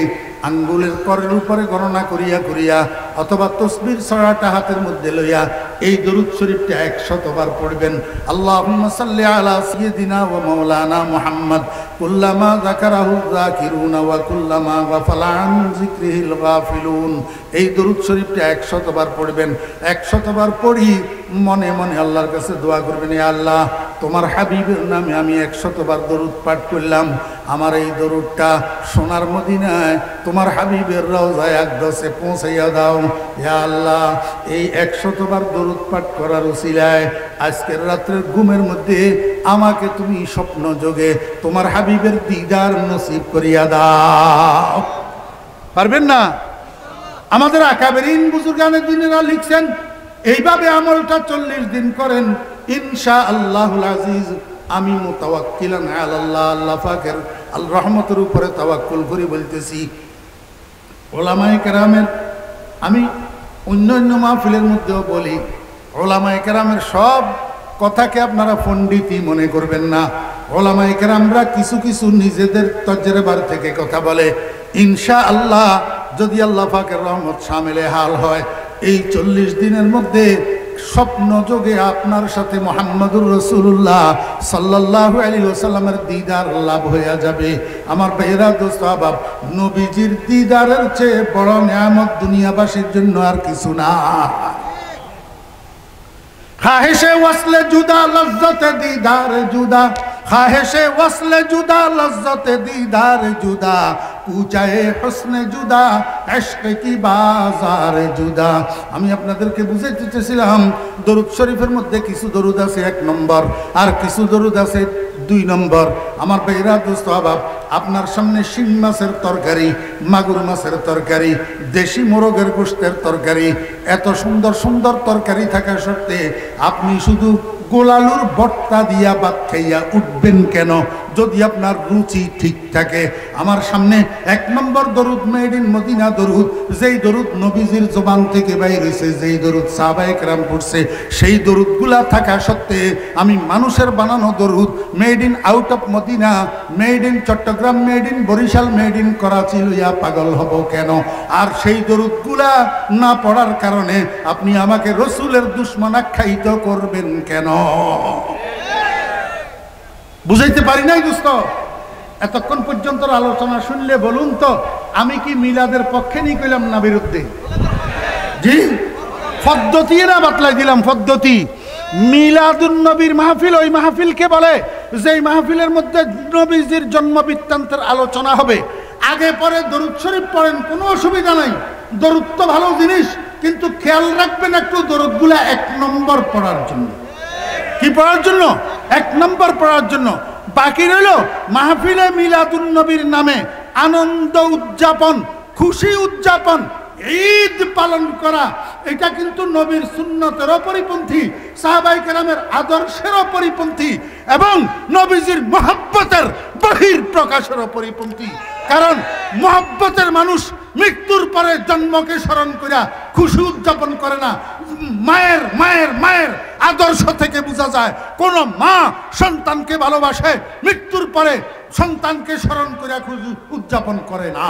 আঙ্গুলের করের উপরে গণনা করিয়া করিয়া অথবা তসবির ছড়াটা হাতের মধ্যে লইয়া এই দরুদ শরীফটা 100 বার পড়বেন। আল্লাহুম্মা সাল্লি আলা সাইয়্যিদিনা ওয়া মাওলানা মুহাম্মদ কুল্লামা যাকারাহু যাকিরুনা ওয়া কুল্লামা গাফালা আন যিকরিহিল গাফিলুন। এই দরুদ শরীফটা 100 বার পড়বেন। 100 বার পড়ি মনে মনে আল্লাহর কাছে দোয়া করবেন, ইয়া আল্লাহ তোমার হাবিবের নামে আমি 100 বার দরুদ পাঠ করলাম, আমার এই দরুদটা সোনার মদিনায় তোমার হাবিবের রওজায় আকদসে পৌঁছাইয়া দাও। ইয়া আল্লাহ এই 100 বার দরুদ পাঠ করার উসিলায় আজকের রাত্রের ঘুমের মধ্যে আমাকে তুমি স্বপ্ন যোগে তোমার হাবিবের দিদার নসিব করিয়া দাও। পারবেন না? আমাদের আকাবেরিন বুজুর্গানে দিনেরা লিখছেন এইভাবে আমলটা 40 দিন করেন, ইনশাআল্লাহুল আজিজ আমি মুতাওয়াক্কিলান আলাল্লাহ, আল্লাহ পাকের আল রহমতের উপরে তাওয়াক্কুল করি বলতেছি। ওলামায়ে কেরামের, আমি অন্য মাহফিলের মধ্যেও বলি, ওলামায়ে কেরামের সব কথাকে আপনারা পণ্ডিতই মনে করবেন না। ওলামায়ে কেরামরা কিছু কিছু নিজেদের তজরবার থেকে কথা বলে। ইনশাআল্লাহ যদি আল্লাহ পাকের রহমত শামিলে হাল হয়, এই 40 দিনের মধ্যে স্বপ্ন যোগে আপনার সাথে মুহাম্মদুর রাসূলুল্লাহ সাল্লাল্লাহু আলাইহি ওয়াসাল্লামের দিদার লাভ হয়ে যাবে। আমার ভাইরা দোস্ত আহবাব, নবীজির দিদারের চেয়ে বড় নিয়ামত দুনিয়াবাসীর জন্য আর কিছু না। খাহেশে ওয়াসলে জুদা লজ্জতে দিদার জুদা, খাহেশে ওয়াসলে জুদা লজ্জতে দিদার জুদা, কুচায়ে হুসনে জুদা ইশক কি বাজার জুদা। আমি আপনাদেরকে বুঝাইতে চেয়েছিলাম দরুদ শরীফের মধ্যে কিছু দরুদ আছে 1 নম্বর আর কিছু দরুদ আছে 2 নম্বর। আমার ভাইরা দোস্ত আহবাব, আপনার সামনে শিং মাছের তরকারি, মাগুর মাছের তরকারি, দেশি মোরগের গোশতের তরকারি, এত সুন্দর সুন্দর তরকারি থাকা সত্ত্বে আপনি শুধু গোলালুর ভর্তা দিয়া ভাত খাইয়া উঠবেন কেন যদি আপনার রুচি ঠিক থাকে? আমার সামনে 1 নম্বর দরুদ মেড ইন মদিনা দরুদ, যেই দরুদ নবীজির জবান থেকে বাইর হয়েছে, যেই দরুদ সাহাবায়ে কেরাম পড়ছে, সেই দরুদগুলা থাকা সত্ত্বে আমি মানুষের বানানো দরুদ made in out of Madina, made in Chattogram, made in Barishal, made in Karachi লইয়া পাগল হব কেন? আর সেই দরুদগুলা না পড়ার কারণে আপনি আমাকে রসুলের দুশমন আখ্যায়িত করবেন কেন? বুঝাইতে পারি নাই দোস্ত? এতক্ষণ পর্যন্ত আলোচনা শুনলে বলুন তো, আমি কি মিলাদের পক্ষে নিয়ে কইলাম না বিরুদ্ধে? জি, পদ্ধতি না বাতলাই দিলাম পদ্ধতি। মিলাদুন নবীর মাহফিল ওই মাহফিলকে বলে যেই মাহফিলের মধ্যে নবীজির জন্ম বৃত্তান্তের আলোচনা হবে। আগে পরে দরুদ শরীফ পড়েন, কোনো অসুবিধা নাই, দরুদ তো ভালো জিনিস, কিন্তু খেয়াল রাখবেন একটু দরুদগুলা 1 নম্বর পড়ার জন্য। কি পড়ার জন্য? 1 নম্বর পড়ার জন্য। বাকি রইল মাহফিলে মিলাদুন নবীর নামে আনন্দ উদযাপন, খুশি উদযাপন, ঈদ পালন করা। এটা কিন্তু নবীর সুন্নতেরও পরিপন্থী, সাহাবায়ে কেরামের আদর্শেরও পরিপন্থী এবং নবীজির মহব্বতের বহির প্রকাশেরও পরিপন্থী। কারণ মহব্বতের মানুষ মৃত্যুর পরে জন্মকে স্মরণ করে খুশি উদযাপন করে না। মায়ের মায়ের মায়ের আদর্শ থেকে বোঝা যায় কোন মা সন্তানকে ভালোবাসে, মৃত্যুর পরে সন্তানকে স্মরণ করে খুশি উদযাপন করে না।